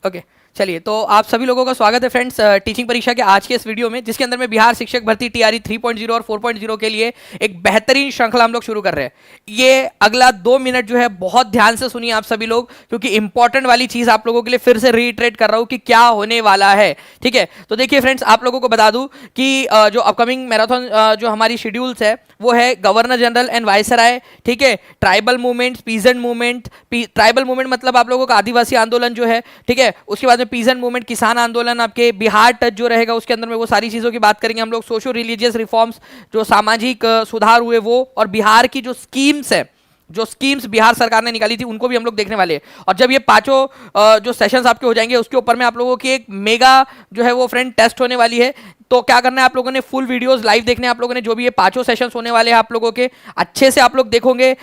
Okay चलिए, तो आप सभी लोगों का स्वागत है फ्रेंड्स टीचिंग परीक्षा के आज के इस वीडियो में, जिसके अंदर में बिहार शिक्षक भर्ती टीआरई 3.0 और 4.0 के लिए एक बेहतरीन श्रृंखला हम लोग शुरू कर रहे हैं। ये अगला 2 मिनट जो है बहुत ध्यान से सुनिए आप सभी लोग, क्योंकि इंपॉर्टेंट वाली चीज आप लोगों के लिए फिर से रीइटरेट कर रहा हूं कि क्या होने वाला है। ठीक है, तो देखिए फ्रेंड्स, आप लोगों को बता दूं कि जो अपकमिंग मैराथन जो हमारी शेड्यूल्स है वो है गवर्नर जनरल एंड वायसराय। ठीक है, tribal movement, peasant movement, tribal movement मतलब आप लोगों का आदिवासी आंदोलन जो है, ठीक है, उसके बाद में पीजेंट मूवमेंट, किसान आंदोलन, आपके बिहार टच जो रहेगा उसके अंदर में वो सारी चीजों की बात करेंगे हम लोग। सोशो रिलीजियस रिफॉर्म्स, जो सामाजिक सुधार हुए वो, और बिहार की जो स्कीम्स है, जो स्कीम्स बिहार सरकार ने निकाली थी उनको भी हम लोग देखने वाले हैं। और जब ये पांचों जो सेशंस आपके हो जाएंगे उसके ऊपर में आप लोगों की एक मेगा जो है वो फ्रेंड टेस्ट होने वाली है। तो क्या करना है, आप लोगों ने फुल वीडियोस लाइव देखने हैं आप लोगों ने, जो भी ये पांचों सेशंस होने वाले हैं आप लोगों के अच्छे से आप लोग देखोगे।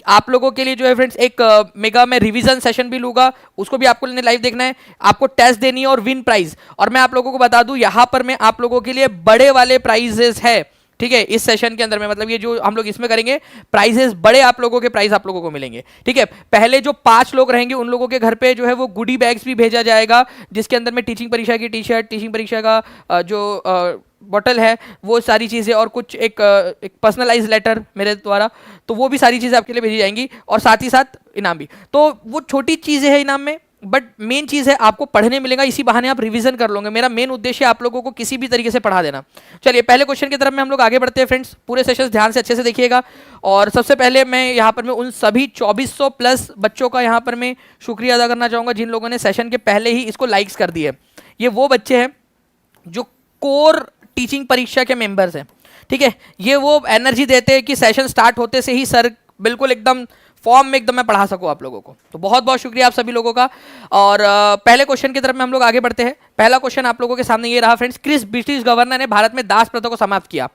आप लोगों के लिए जो है फ्रेंड्स एक मेगा में रिवीजन सेशन भी लूंगा, उसको भी आपको लाइव देखना है, आपको टेस्ट देनी है और विन प्राइज। और मैं आप लोगों को बता दूं, यहां पर मैं आप लोगों के लिए बड़े वाले प्राइजेस है, ठीक है, इस सेशन के अंदर में, मतलब ये जो हम लोग इसमें करेंगे प्राइजेस बड़े आप लोगों के प्राइस आप लोगों को मिलेंगे। ठीक है, पहले जो 5 लोग रहेंगे उन लोगों के घर पे जो है वो गुडी बैग्स भी भेजा जाएगा, जिसके अंदर में टीचिंग परीक्षा की टी शर्ट, टीचिंग परीक्षा का जो बॉटल है, वो सारी चीज़ें, और कुछ एक पर्सनलाइज लेटर मेरे द्वारा, तो वो भी सारी चीज़ें आपके लिए भेजी जाएंगी, और साथ ही साथ इनाम भी। तो वो छोटी चीज़ें हैं इनाम में, बट मेन चीज़ है आपको पढ़ने मिलेगा, इसी बहाने आप रिवीजन कर लोगे। मेरा मेन उद्देश्य है आप लोगों को किसी भी तरीके से पढ़ा देना। चलिए पहले क्वेश्चन की तरफ में हम लोग आगे बढ़ते हैं फ्रेंड्स, पूरे सेशन ध्यान से अच्छे से देखिएगा। और सबसे पहले मैं यहाँ पर मैं उन सभी 2400 प्लस बच्चों का यहाँ पर मैं शुक्रिया अदा करना चाहूँगा जिन लोगों ने सेशन के पहले ही इसको लाइक्स कर दिए। ये वो बच्चे हैं जो कोर टीचिंग परीक्षा के मेंबर्स हैं। ठीक है, ये वो एनर्जी देते हैं कि सेशन स्टार्ट होते से ही सर बिल्कुल एकदम फॉर्म में एकदम मैं पढ़ा सकूं आप लोगों को। तो बहुत बहुत शुक्रिया आप सभी लोगों का। और पहले क्वेश्चन की तरफ में हम लोग आगे बढ़ते हैं। पहला क्वेश्चन आप लोगों के सामने ये रहा फ्रेंड्स, किस ब्रिटिश गवर्नर ने भारत में दास प्रथा को समाप्त किया?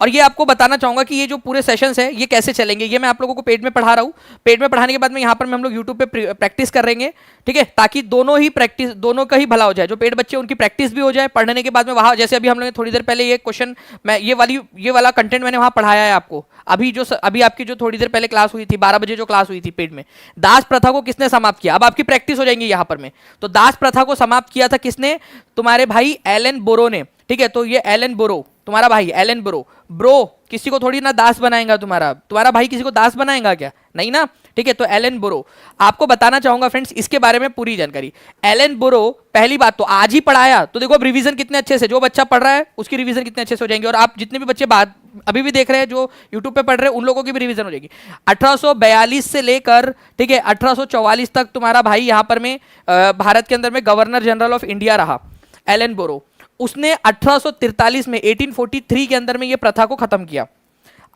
और ये आपको बताना चाहूंगा कि ये जो पूरे सेशंस है ये कैसे चलेंगे, ये मैं आप लोगों को पेड में पढ़ा रहा हूँ। पेड में पढ़ाने के बाद में यहाँ पर हम लोग यूट्यूब पे प्रैक्टिस कर रहेंगे, ठीक है, ताकि दोनों का ही भला हो जाए। जो पेड बच्चे उनकी प्रैक्टिस भी हो जाए, पढ़ने के बाद में वहाँ, जैसे अभी हम लोग ने थोड़ी देर पहले ये क्वेश्चन, मैं ये वाला कंटेंट मैंने वहाँ पढ़ाया है आपको। अभी आपकी जो थोड़ी देर पहले क्लास हुई थी, 12 बजे जो क्लास हुई थी पेड में, दास प्रथा को किसने समाप्त किया? अब आपकी प्रैक्टिस हो जाएंगी यहाँ पर में। तो दास प्रथा को समाप्त किया था किसने? तुम्हारे भाई एलन बोरो ने। ठीक है, तो ये एलन बोरो, तुम्हारा भाई एलन बोरो। ब्रो किसी को थोड़ी ना दास बनाएगा, तुम्हारा भाई किसी को दास बनाएगा क्या? नहीं ना। ठीक है, तो एलन बोरो आपको बताना चाहूंगा फ्रेंड्स इसके बारे में पूरी जानकारी। एलन बोरो पहली बात तो आज ही पढ़ाया, तो देखो अब रिवीजन कितने अच्छे से, जो बच्चा पढ़ रहा है उसकी रिवीजन कितने अच्छे से हो जाएंगे। और आप जितने भी बच्चे बात अभी भी देख रहे हैं जो यूट्यूब पे पढ़ रहे हैं उन लोगों की भी रिवीजन हो जाएगी। 1842 से लेकर, ठीक है, 1844 तक तुम्हारा भाई यहाँ पर में भारत के अंदर में गवर्नर जनरल ऑफ इंडिया रहा एलन बोरो। उसने 1843 में 1843 के अंदर में ये प्रथा को खत्म किया।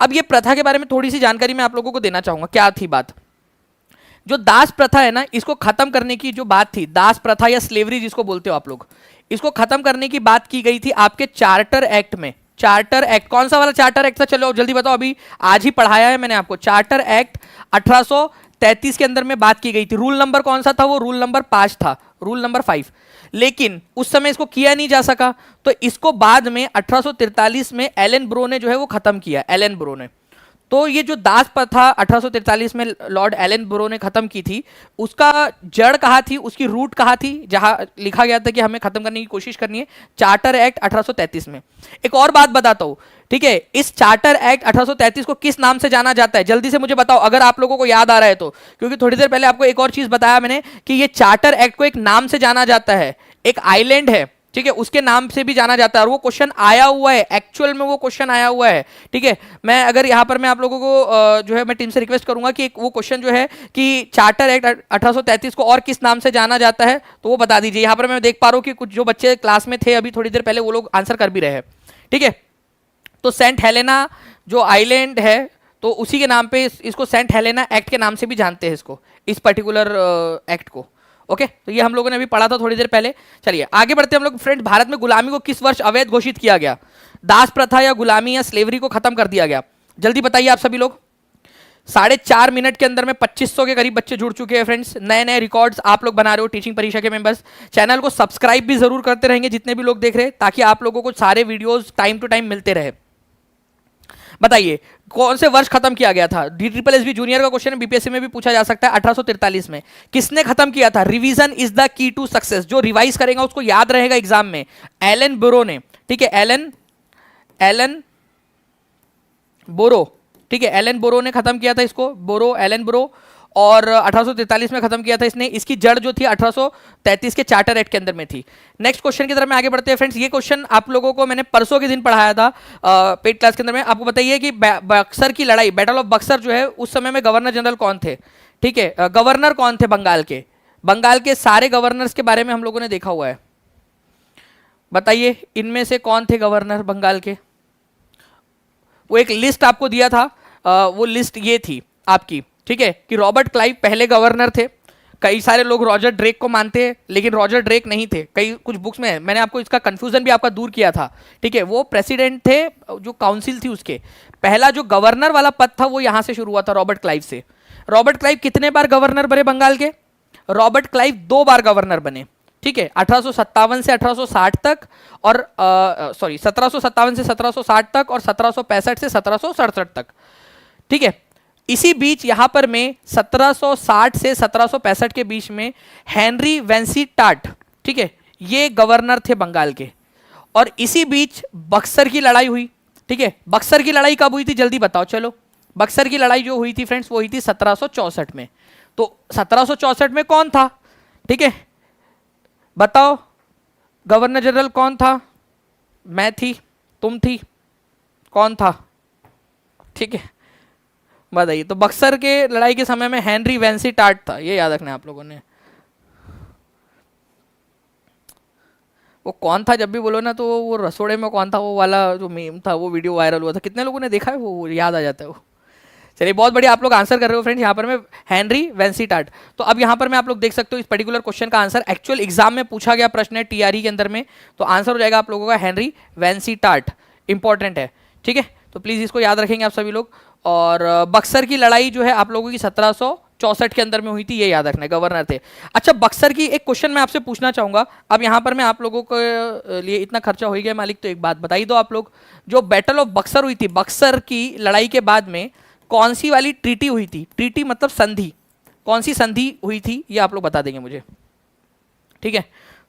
अब ये प्रथा के बारे में थोड़ी सी जानकारी मैं आप लोगों को देना चाहूंगा। क्या थी बात? जो दास प्रथा है ना, इसको खत्म करने की जो बात थी, दास प्रथा या स्लेवरी जिसको बोलते हो आप लोग, इसको खत्म करने की बात की गई थी आपके चार्टर एक्ट में। चार्टर एक्ट, कौन सा वाला चार्टर एक्ट था? चलो जल्दी बताओ, अभी आज ही पढ़ाया है मैंने आपको। चार्टर एक्ट 1833 के अंदर में बात की गई थी। रूल नंबर कौन सा था? वो रूल नंबर 5 था, रूल नंबर 5। लेकिन उस समय इसको किया नहीं जा सका, तो इसको बाद में 1843 में एलन ब्रो ने जो है वो खत्म किया, एलन ब्रो ने। तो ये जो दास प्रथा 1843 में लॉर्ड एलन ब्रो ने खत्म की थी, उसका जड़ कहाँ थी, उसकी रूट कहाँ थी, जहां लिखा गया था कि हमें खत्म करने की कोशिश करनी है? चार्टर एक्ट 1833 में। एक और बात बताता हूं, ठीक है, इस चार्टर एक्ट 1833 को किस नाम से जाना जाता है? जल्दी से मुझे बताओ अगर आप लोगों को याद आ रहा है तो, क्योंकि थोड़ी देर पहले आपको एक और चीज बताया मैंने कि ये चार्टर एक्ट को एक नाम से जाना जाता है, एक आइलैंड है, ठीक है, उसके नाम से भी जाना जाता है। और वो क्वेश्चन आया हुआ है, एक्चुअल में वो क्वेश्चन आया हुआ है। ठीक है, मैं अगर यहाँ पर मैं आप लोगों को जो है मैं टीम से रिक्वेस्ट करूंगा कि वो क्वेश्चन जो है कि चार्टर एक्ट 1833 को और किस नाम से जाना जाता है तो वो बता दीजिए। यहाँ पर मैं देख पा रहा हूँ कि कुछ जो बच्चे क्लास में थे अभी थोड़ी देर पहले, वो लोग आंसर कर भी रहे हैं। ठीक है, तो सेंट हेलेना जो आइलैंड है, तो उसी के नाम पे इसको सेंट हेलेना एक्ट के नाम से भी जानते हैं इसको, इस पर्टिकुलर एक्ट को। ओके, तो ये हम लोगों ने अभी पढ़ा था थोड़ी देर पहले। चलिए आगे बढ़ते हैं हम लोग फ्रेंड्स। भारत में गुलामी को किस वर्ष अवैध घोषित किया गया? दास प्रथा या गुलामी या स्लेवरी को खत्म कर दिया गया? जल्दी बताइए आप सभी लोग। 4.5 मिनट के अंदर में 2500 के करीब बच्चे जुड़ चुके हैं फ्रेंड्स। नए नए रिकॉर्ड्स आप लोग बना रहे हो टीचिंग परीक्षा के मेंबर्स। चैनल को सब्सक्राइब भी जरूर करते रहेंगे जितने भी लोग देख रहे हैं, ताकि आप लोगों को सारे वीडियोज टाइम टू टाइम मिलते रहे। बताइए कौन से वर्ष खत्म किया गया था? D triple S B junior का क्वेश्चन बीपीएससी में भी पूछा जा सकता है 1843 में। किसने खत्म किया था? Revision is the key to success. जो रिवाइज करेगा उसको याद रहेगा एग्जाम में। एलन बोरो ने, ठीक है, एलन बोरो, ठीक है, एलन बोरो ने खत्म किया था इसको, बोरो, एलन बोरो, और 1843 में खत्म किया था इसने। इसकी जड़ जो थी 1833 के चार्टर एक्ट के अंदर में थी। नेक्स्ट क्वेश्चन की तरफ में आगे बढ़ते हैं फ्रेंड्स। ये क्वेश्चन आप लोगों को मैंने परसों के दिन पढ़ाया था पेड क्लास के अंदर में। आपको बताइए कि बक्सर की लड़ाई, बैटल ऑफ बक्सर जो है, उस समय में गवर्नर जनरल कौन थे? ठीक है, गवर्नर कौन थे बंगाल के? बंगाल के सारे गवर्नर्स के बारे में हम लोगों ने देखा हुआ है। बताइए इनमें से कौन थे गवर्नर बंगाल के? वो एक लिस्ट आपको दिया था, वो लिस्ट ये थी आपकी, ठीक है, कि रॉबर्ट क्लाइव पहले गवर्नर थे। कई सारे लोग रॉजर ड्रेक को मानते हैं, लेकिन रॉजर ड्रेक नहीं थे। कई कुछ बुक्स में मैंने आपको इसका कंफ्यूजन भी आपका दूर किया था, ठीक है। वो प्रेसिडेंट थे, जो काउंसिल थी उसके। पहला जो गवर्नर वाला पद था वो यहां से शुरू हुआ था रॉबर्ट क्लाइव से। रॉबर्ट क्लाइव कितने बार गवर्नर बने बंगाल के? रॉबर्ट क्लाइव 2 बार गवर्नर बने, ठीक है, 1857 से 1860 तक, और 1757 से 1760 तक, और 1765 से 1767 तक, ठीक है। इसी बीच यहां पर में 1760 से 1765 के बीच में हेनरी वेंसी टाट, ठीक है, ये गवर्नर थे बंगाल के। और इसी बीच बक्सर की लड़ाई हुई, ठीक है। बक्सर की लड़ाई कब हुई थी जल्दी बताओ चलो। बक्सर की लड़ाई जो हुई थी फ्रेंड्स वो हुई थी 1764 में। तो 1764 में कौन था, ठीक है, बताओ गवर्नर जनरल कौन था? मैं थी, तुम थी, कौन था? ठीक है, बताइए। तो बक्सर के लड़ाई के समय में हेनरी वेंसी टाट था, ये याद रखना है आप लोगों ने। वो कौन था जब भी बोलो ना तो वो रसोड़े में कौन था, वो वाला जो मीम था, वो वीडियो वायरल हुआ था, कितने लोगों ने देखा है? वो याद आ जाता है वो। चलिए बहुत बढ़िया, आप लोग आंसर कर रहे हो फ्रेंड्स। यहाँ पर मैं हेनरी वेंसी टाट। तो अब यहाँ पर मैं आप लोग देख सकते हो इस पर्टिकुलर क्वेश्चन का आंसर एक्चुअल एग्जाम में पूछा गया प्रश्न है टीआरई के अंदर में, तो आंसर हो जाएगा आप लोगों का हेनरी वेंसी टाट। इंपॉर्टेंट है, ठीक है, तो प्लीज इसको याद रखेंगे आप सभी लोग। और बक्सर की लड़ाई जो है आप लोगों की 1764 के अंदर में हुई थी, ये याद रखना है, गवर्नर थे। अच्छा, बक्सर की एक क्वेश्चन मैं आपसे पूछना चाहूंगा। अब यहाँ पर मैं आप लोगों के लिए इतना खर्चा हो गया मालिक, तो एक बात बताइए दो आप लोग, जो बैटल ऑफ बक्सर हुई थी, बक्सर की लड़ाई के बाद में कौन सी वाली ट्रीटी हुई थी? ट्रीटी मतलब संधि, कौन सी संधि हुई थी ये आप लोग बता देंगे मुझे, ठीक है।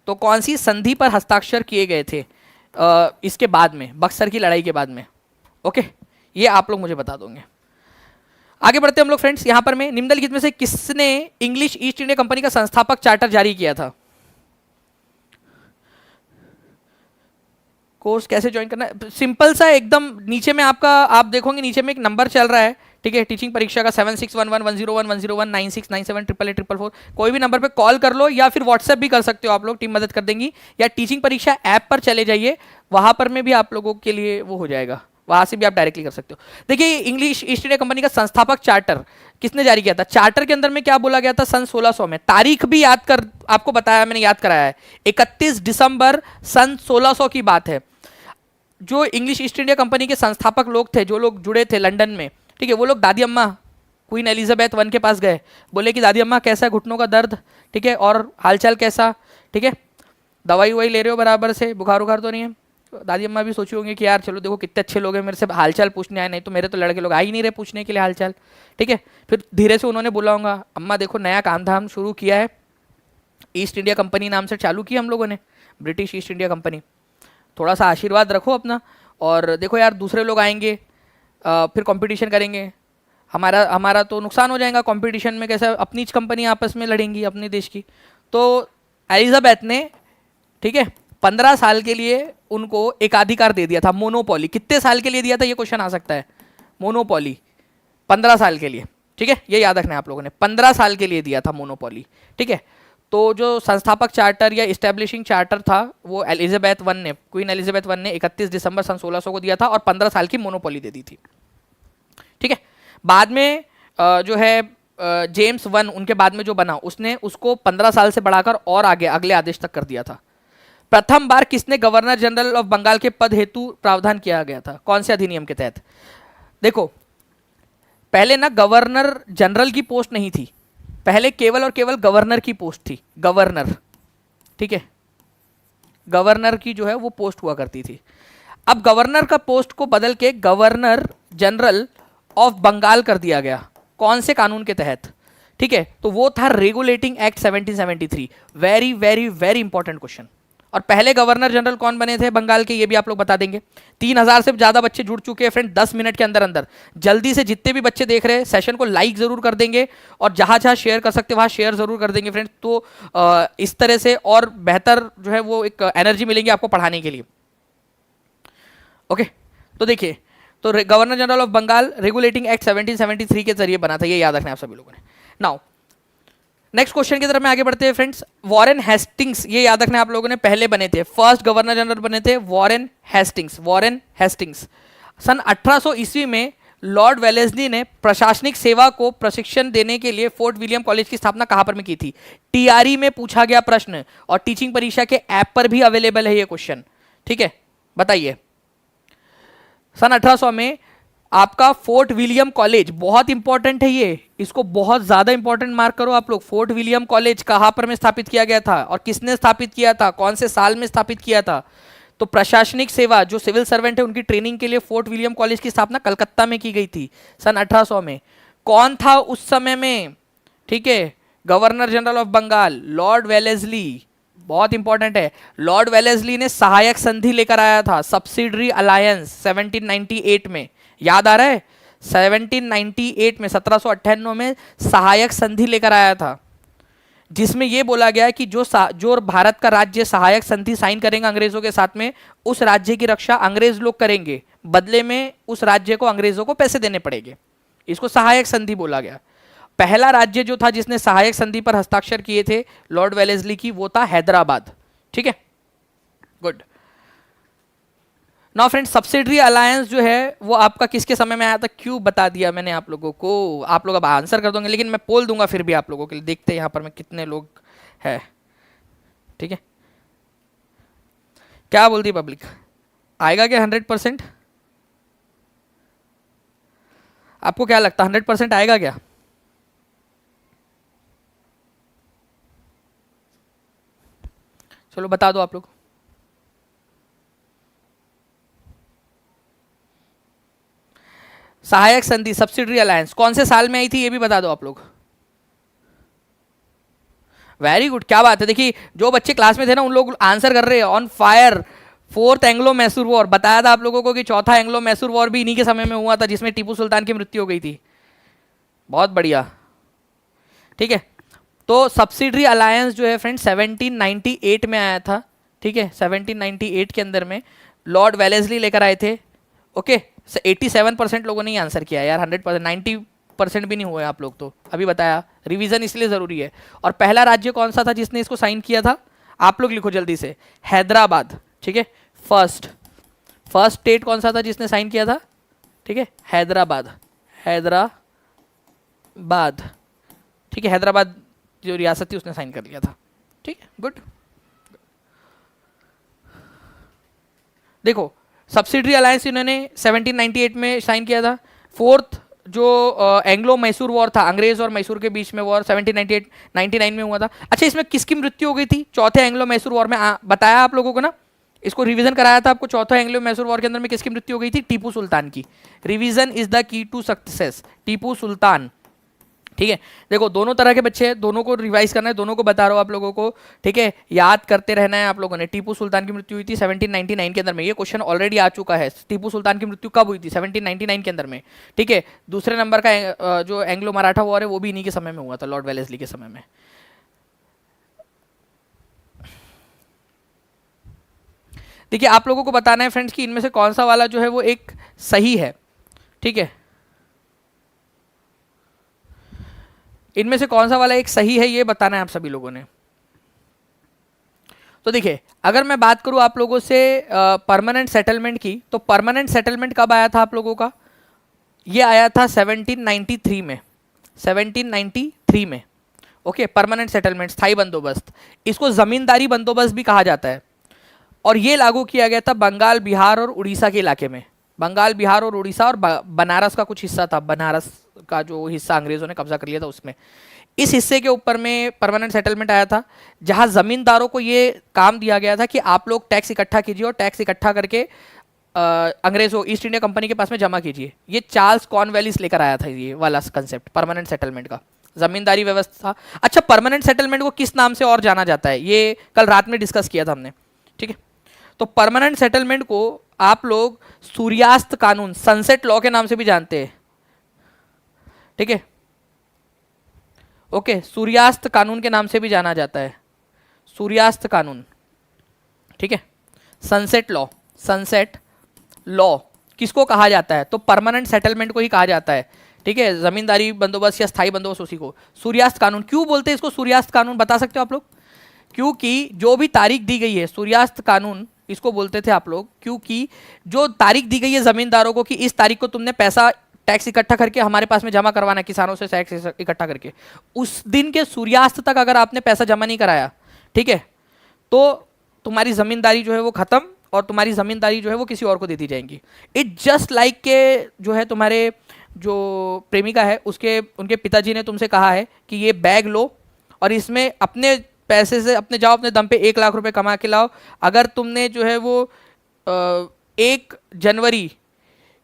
तो कौन सी संधि पर हस्ताक्षर किए गए थे इसके बाद में, बक्सर की लड़ाई के बाद में? ओके, ये आप लोग मुझे बता दोगे। आगे बढ़ते हम लोग फ्रेंड्स। यहां पर में निम्नलिखित में से किसने इंग्लिश ईस्ट इंडिया कंपनी का संस्थापक चार्टर जारी किया था? कोर्स कैसे ज्वाइन करना है? सिंपल सा एकदम, नीचे में आपका आप देखोगे नीचे में एक नंबर चल रहा है, ठीक है, टीचिंग परीक्षा का 7611101101 कोई भी नंबर पे कॉल कर लो, या फिर व्हाट्सएप भी कर सकते हो आप लोग, टीम मदद कर देंगी। या टीचिंग परीक्षा ऐप पर चले जाइए, वहां पर में भी आप लोगों के लिए वो हो जाएगा, वहां से भी आप डायरेक्टली कर सकते हो। देखिए, इंग्लिश ईस्ट इंडिया कंपनी का संस्थापक चार्टर किसने जारी किया था? चार्टर के अंदर में क्या बोला गया था? सन 1600 में। तारीख भी याद कर, आपको बताया मैंने, याद कराया है, 31 दिसंबर सन 1600 की बात है। जो इंग्लिश ईस्ट इंडिया कंपनी के संस्थापक लोग थे, जो लोग जुड़े थे लंदन में, ठीक है, वो लोग दादी अम्मा क्वीन एलिजाबेथ वन के पास गए, बोले कि दादी अम्मा कैसा है घुटनों का दर्द, ठीक है, और हालचाल कैसा, ठीक है, दवाई ववाई ले रहे हो बराबर से, बुखार उखार तो नहीं है? दादी अम्मा भी सोची होंगी कि यार चलो देखो कितने अच्छे लोग हैं, मेरे से हालचाल पूछने आए, नहीं तो मेरे तो लड़के लोग आ ही नहीं रहे पूछने के लिए हालचाल, ठीक है। फिर धीरे से उन्होंने बोला होगा, अम्मा देखो नया काम धाम शुरू किया है, ईस्ट इंडिया कंपनी नाम से चालू किया हम लोगों ने, ब्रिटिश ईस्ट इंडिया कंपनी, थोड़ा सा आशीर्वाद रखो अपना, और देखो यार दूसरे लोग आएंगे फिर कंपटीशन करेंगे, हमारा तो नुकसान हो जाएगा कंपटीशन में, कैसे अपनी कंपनी आपस में लड़ेंगी अपने देश की। तो एलिजाबेथ ने, ठीक है, 15 साल के लिए उनको एकाधिकार दे दिया था, मोनोपोली। कितने साल के लिए दिया था ये क्वेश्चन आ सकता है? मोनोपोली 15 साल के लिए, ठीक है, ये याद रखना है आप लोगों ने, 15 साल के लिए दिया था मोनोपोली, ठीक है। तो जो संस्थापक चार्टर या इस्टेब्लिशिंग चार्टर था वो एलिजाबेथ वन ने, क्वीन एलिजाबेथ वन ने 31 दिसंबर सन 1600 को दिया था, और 15 साल की मोनोपोली दे दी थी, ठीक है। बाद में जो है जेम्स वन, उनके बाद में जो बना, उसने उसको 15 साल से बढ़ाकर और आगे अगले आदेश तक कर दिया था। प्रथम बार किसने गवर्नर जनरल ऑफ बंगाल के पद हेतु प्रावधान किया गया था? कौन से अधिनियम के तहत? देखो, पहले ना गवर्नर जनरल की पोस्ट नहीं थी, पहले केवल और केवल गवर्नर की पोस्ट थी, गवर्नर, ठीक है, गवर्नर की जो है वो पोस्ट हुआ करती थी। अब गवर्नर का पोस्ट को बदल के गवर्नर जनरल ऑफ बंगाल कर दिया गया। कौन से कानून के तहत? ठीक है, तो वो था regulating act 1773। Very very very important question. और पहले गवर्नर जनरल कौन बने थे बंगाल के, ये भी आप लोग बता देंगे। 3000 से ज्यादा बच्चे जुड़ चुके हैं फ्रेंड 10 मिनट के अंदर अंदर। जल्दी से जितने भी बच्चे देख रहे हैं सेशन को लाइक जरूर कर देंगे, और जहां जहां शेयर कर सकते वहां शेयर जरूर कर देंगे फ्रेंड्स। तो इस तरह से और बेहतर जो है वो एक एनर्जी मिलेगी आपको पढ़ाने के लिए। ओके, तो देखिए, तो governor general of Bengal regulating act 1773 के जरिए बना था, ये याद रखना है आप सभी लोगों ने। नाउ नेक्स्ट क्वेश्चन की तरफ में आगे बढ़ते हैं फ्रेंड्स। वॉरेन हेस्टिंग्स, ये याद रखना आप लोगों ने, पहले बने थे, फर्स्ट गवर्नर जनरल बने थे वॉरेन हेस्टिंग्स। वॉरेन हेस्टिंग्स सन 1800 ईस्वी में लॉर्ड वेलेस्ली ने प्रशासनिक सेवा को प्रशिक्षण देने के लिए फोर्ट विलियम कॉलेज की स्थापना कहां पर में की थी? टीआरई में पूछा गया प्रश्न, और टीचिंग परीक्षा के ऐप पर भी अवेलेबल है ये क्वेश्चन। ठीक है, बताइए। सन 1800 में आपका फोर्ट विलियम कॉलेज, बहुत इंपॉर्टेंट है ये, इसको बहुत ज्यादा इंपॉर्टेंट मार्क करो आप लोग। फोर्ट विलियम कॉलेज कहां पर में स्थापित किया गया था और किसने स्थापित किया था, कौन से साल में स्थापित किया था? तो प्रशासनिक सेवा, जो सिविल सर्वेंट है उनकी ट्रेनिंग के लिए फोर्ट विलियम कॉलेज की स्थापना कलकत्ता में की गई थी सन 1800 में। कौन था उस समय में? ठीक है, governor general of Bengal lord Wellesley, बहुत इंपॉर्टेंट है। लॉर्ड वेलेस्ली ने सहायक संधि लेकर आया था, सब्सिडरी अलायंस 1798 में, याद आ रहा है? 1798 में, 1798 में सहायक संधि लेकर आया था, जिसमें यह बोला गया कि जो भारत का राज्य सहायक संधि साइन करेंगे अंग्रेजों के साथ में, उस राज्य की रक्षा अंग्रेज लोग करेंगे, बदले में उस राज्य को अंग्रेजों को पैसे देने पड़ेंगे। इसको सहायक संधि बोला गया। पहला राज्य जो था जिसने सहायक संधि पर हस्ताक्षर किए थे लॉर्ड वेलेस्ली की, वो था हैदराबाद। ठीक है, good. Now friends, subsidiary alliance जो है वो आपका किसके समय में आया था? क्यों बता दिया मैंने आप लोगों को, आप लोग अब आंसर कर दोगे, लेकिन मैं पोल दूंगा फिर भी आप लोगों के लिए। देखते हैं यहाँ पर मैं कितने लोग हैं। ठीक है, क्या बोलती पब्लिक, आएगा क्या 100%? आपको क्या लगता है 100% आएगा क्या? चलो बता दो आप लोग। सहायक संधि सब्सिडरी अलायंस कौन से साल में आई थी ये भी बता दो आप लोग। वेरी गुड, क्या बात है। देखिए जो बच्चे क्लास में थे ना उन लोग आंसर कर रहे हैं, on fire. Fourth Anglo Mysore war, बताया था आप लोगों को कि चौथा एंग्लो मैसूर वॉर भी इन्हीं के समय में हुआ था, जिसमें टीपू सुल्तान की मृत्यु हो गई थी। बहुत बढ़िया। ठीक है, तो सब्सिडरी अलायंस जो है फ्रेंड 1798 में आया था। ठीक है, 1798 के अंदर में लॉर्ड वेलेस्ली लेकर आए थे। ओके, 87% लोगों ने ही आंसर किया यार, 100%, 90% भी नहीं हुए आप लोग तो। अभी बताया, रिवीजन इसलिए ज़रूरी है। और पहला राज्य कौन सा था जिसने इसको साइन किया था? आप लोग लिखो जल्दी से, हैदराबाद। ठीक है, फर्स्ट स्टेट कौन सा था जिसने साइन किया था? ठीक है, हैदराबाद। ठीक है, हैदराबाद जो रियासत थी उसने साइन कर लिया था। ठीक है, गुड। देखो सब्सिडरी अलायंस इन्होंने 1798 में साइन किया था। फोर्थ जो एंग्लो मैसूर वॉर था, अंग्रेज और मैसूर के बीच में वॉर, 1799 में हुआ था। अच्छा, इसमें किसकी मृत्यु हो गई थी चौथे एंग्लो मैसूर वॉर में? बताया आप लोगों को ना, इसको रिवीजन कराया था आपको। चौथा एंग्लो मैसूर वॉर के अंदर में किसकी मृत्यु हो गई थी? टीपू सुल्तान की। Revision is the key to success, Tipu Sultan. ठीक है, देखो दोनों तरह के बच्चे हैं, दोनों को रिवाइज करना है, दोनों को बता रहा हूं आप लोगों को। ठीक है, याद करते रहना है आप लोगों ने। टीपू सुल्तान की मृत्यु हुई थी 1799 के अंदर में, ये क्वेश्चन ऑलरेडी आ चुका है। टीपू सुल्तान की मृत्यु कब हुई थी? 1799 के अंदर में। ठीक है, दूसरे नंबर का जो एंग्लो मराठा वॉर है वो भी इन्हीं के समय में हुआ था, लॉर्ड वेलेस्ली के समय में। देखिए आप लोगों को बताना है फ्रेंड्स कि इनमें से कौन सा वाला जो है वो एक सही है। ठीक है, इनमें से कौन सा वाला एक सही है ये बताना है आप सभी लोगों ने। तो देखिए अगर मैं बात करूं आप लोगों से परमानेंट सेटलमेंट की, तो परमानेंट सेटलमेंट कब आया था आप लोगों का? ये आया था 1793 में। 1793 में ओके, परमानेंट सेटलमेंट, स्थायी बंदोबस्त। इसको जमींदारी बंदोबस्त भी कहा जाता है। और ये लागू किया गया था बंगाल, बिहार और उड़ीसा के इलाके में। बंगाल, बिहार और उड़ीसा और बनारस का कुछ हिस्सा था, बनारस का जो हिस्सा अंग्रेजों ने कब्जा कर लिया था उसमें। इस हिस्से के ऊपर में परमानेंट सेटलमेंट आया था, जहां जमींदारों को ये काम दिया गया था कि आप लोग टैक्स इकट्ठा कीजिए और टैक्स इकट्ठा करके अंग्रेजों ईस्ट इंडिया कंपनी के पास में जमा कीजिए। ये चार्ल्स कॉर्नवेलिस लेकर आया था ये वाला कंसेप्ट परमानेंट सेटलमेंट का, जमींदारी व्यवस्था। अच्छा, परमानेंट सेटलमेंट को किस नाम से और जाना जाता है, ये कल रात में डिस्कस किया था हमने, ठीक है। तो परमानेंट सेटलमेंट को आप लोग सूर्यास्त कानून, सनसेट लॉ के नाम से भी जानते हैं, ठीक है। ओके, सूर्यास्त कानून के नाम से भी जाना जाता है, सूर्यास्त कानून, ठीक है। सनसेट लॉ, सनसेट लॉ किसको कहा जाता है, तो परमानेंट सेटलमेंट को ही कहा जाता है, ठीक है। जमींदारी बंदोबस्त या स्थायी बंदोबस्त उसी को सूर्यास्त कानून। क्यों बोलते हैं इसको सूर्यास्त कानून, बता सकते हो आप लोग? क्योंकि जो भी तारीख दी गई है, सूर्यास्त कानून इसको बोलते थे आप लोग, क्योंकि जो तारीख दी गई है जमींदारों को कि इस तारीख को तुमने पैसा टैक्स इकट्ठा करके हमारे पास में जमा करवाना है, किसानों से टैक्स इकट्ठा करके, उस दिन के सूर्यास्त तक अगर आपने पैसा जमा नहीं कराया, ठीक है, तो तुम्हारी जमींदारी जो है वो खत्म, और तुम्हारी जमींदारी जो है वो किसी और को दे दी जाएंगी। इट जस्ट लाइक के जो है तुम्हारे जो प्रेमिका है उसके उनके पिताजी ने तुमसे कहा है कि ये बैग लो और इसमें अपने पैसे से अपने जाओ, अपने दम पे 1 लाख रुपए कमा के लाओ। अगर तुमने जो है वो 1 जनवरी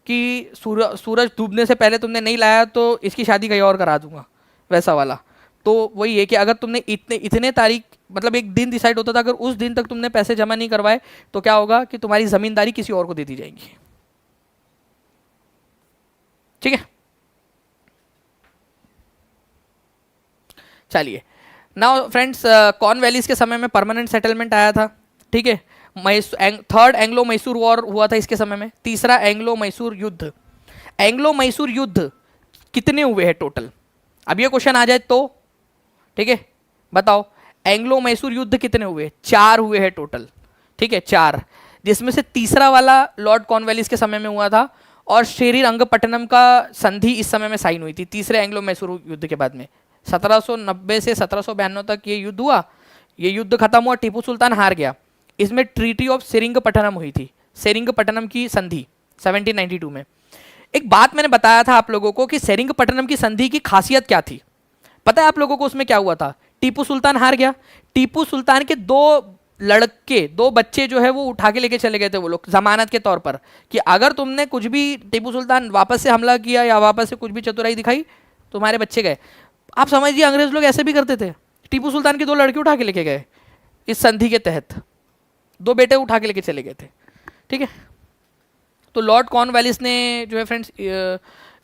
की सूरज डूबने से पहले तुमने नहीं लाया तो इसकी शादी कहीं और करा दूंगा, वैसा वाला। तो वही है कि अगर तुमने इतने तारीख, मतलब एक दिन डिसाइड होता था, अगर उस दिन तक तुमने पैसे जमा नहीं करवाए तो क्या होगा कि तुम्हारी जमींदारी किसी और को दे दी जाएगी, ठीक है। चलिए, नाउ फ्रेंड्स, कॉर्नवेलिस के समय में परमानेंट सेटलमेंट आया था, ठीक है। थर्ड एंग्लो मैसूर वॉर हुआ था इसके समय में, तीसरा एंग्लो मैसूर युद्ध। एंग्लो मैसूर युद्ध कितने हुए हैं टोटल, अब ये क्वेश्चन आ जाए तो, ठीक है, बताओ एंग्लो मैसूर युद्ध कितने हुए? 4 हुए हैं टोटल, ठीक है, 4, जिसमें से तीसरा वाला लॉर्ड कॉर्नवेलिस के समय में हुआ था, और श्रीरंगपट्टनम का संधि इस समय में साइन हुई थी तीसरे एंग्लो मैसूर युद्ध के बाद में। 1790 से 1792 तक ये युद्ध हुआ। ये युद्ध खत्म हुआ, टीपू सुल्तान हार गया। इसमें ट्रीटी ऑफ सेरिंगपट्टनम हुई थी, सेरिंगपट्टनम की संधि 1792 में। एक बात मैंने बताया था आप लोगों को कि सेरिंगपट्टनम की संधि की खासियत क्या थी, पता है आप लोगों को? उसमें क्या हुआ था, टीपू सुल्तान हार गया, टीपू सुल्तान के 2 बच्चे जो है वो उठा के लेके चले गए थे वो लोग जमानत के तौर पर, कि अगर तुमने कुछ भी, टीपू सुल्तान वापस से हमला किया या वापस से कुछ भी चतुराई दिखाई, तुम्हारे बच्चे गए। आप समझिए अंग्रेज लोग ऐसे भी करते थे, टीपू सुल्तान के 2 लड़के उठा के लेके गए इस संधि के तहत, 2 बेटे उठा के लेके चले गए थे, ठीक है। तो लॉर्ड कॉर्नवेलिस ने जो है फ्रेंड्स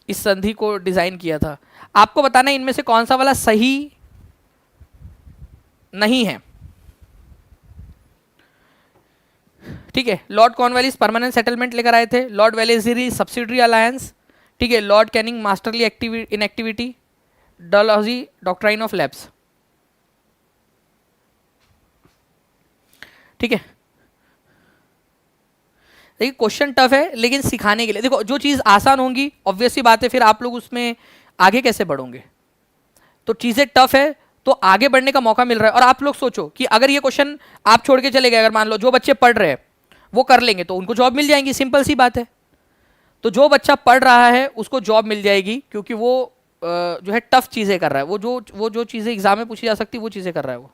इस संधि को डिजाइन किया था। आपको बताना है इनमें से कौन सा वाला सही नहीं है, ठीक है। लॉर्ड कॉर्नवेलिस परमानेंट सेटलमेंट लेकर आए थे, लॉर्ड वेलेस्ली सब्सिडरी अलायंस, ठीक है, Lord Canning masterly inactivity, Dalhousie doctrine of lapse, ठीक है। देखिए क्वेश्चन टफ है लेकिन सिखाने के लिए, देखो जो चीज़ आसान होंगी ऑब्वियस सी बात है फिर आप लोग उसमें आगे कैसे बढ़ोगे। तो चीज़ें टफ है तो आगे बढ़ने का मौका मिल रहा है। और आप लोग सोचो कि अगर ये क्वेश्चन आप छोड़ के चले गए, अगर मान लो जो बच्चे पढ़ रहे हैं वो कर लेंगे तो उनको जॉब मिल जाएंगी, सिंपल सी बात है। तो जो बच्चा पढ़ रहा है उसको जॉब मिल जाएगी क्योंकि वो जो है टफ चीज़ें कर रहा है, वो जो चीज़ें एग्जाम में पूछी जा सकती वो चीज़ें कर रहा है वो।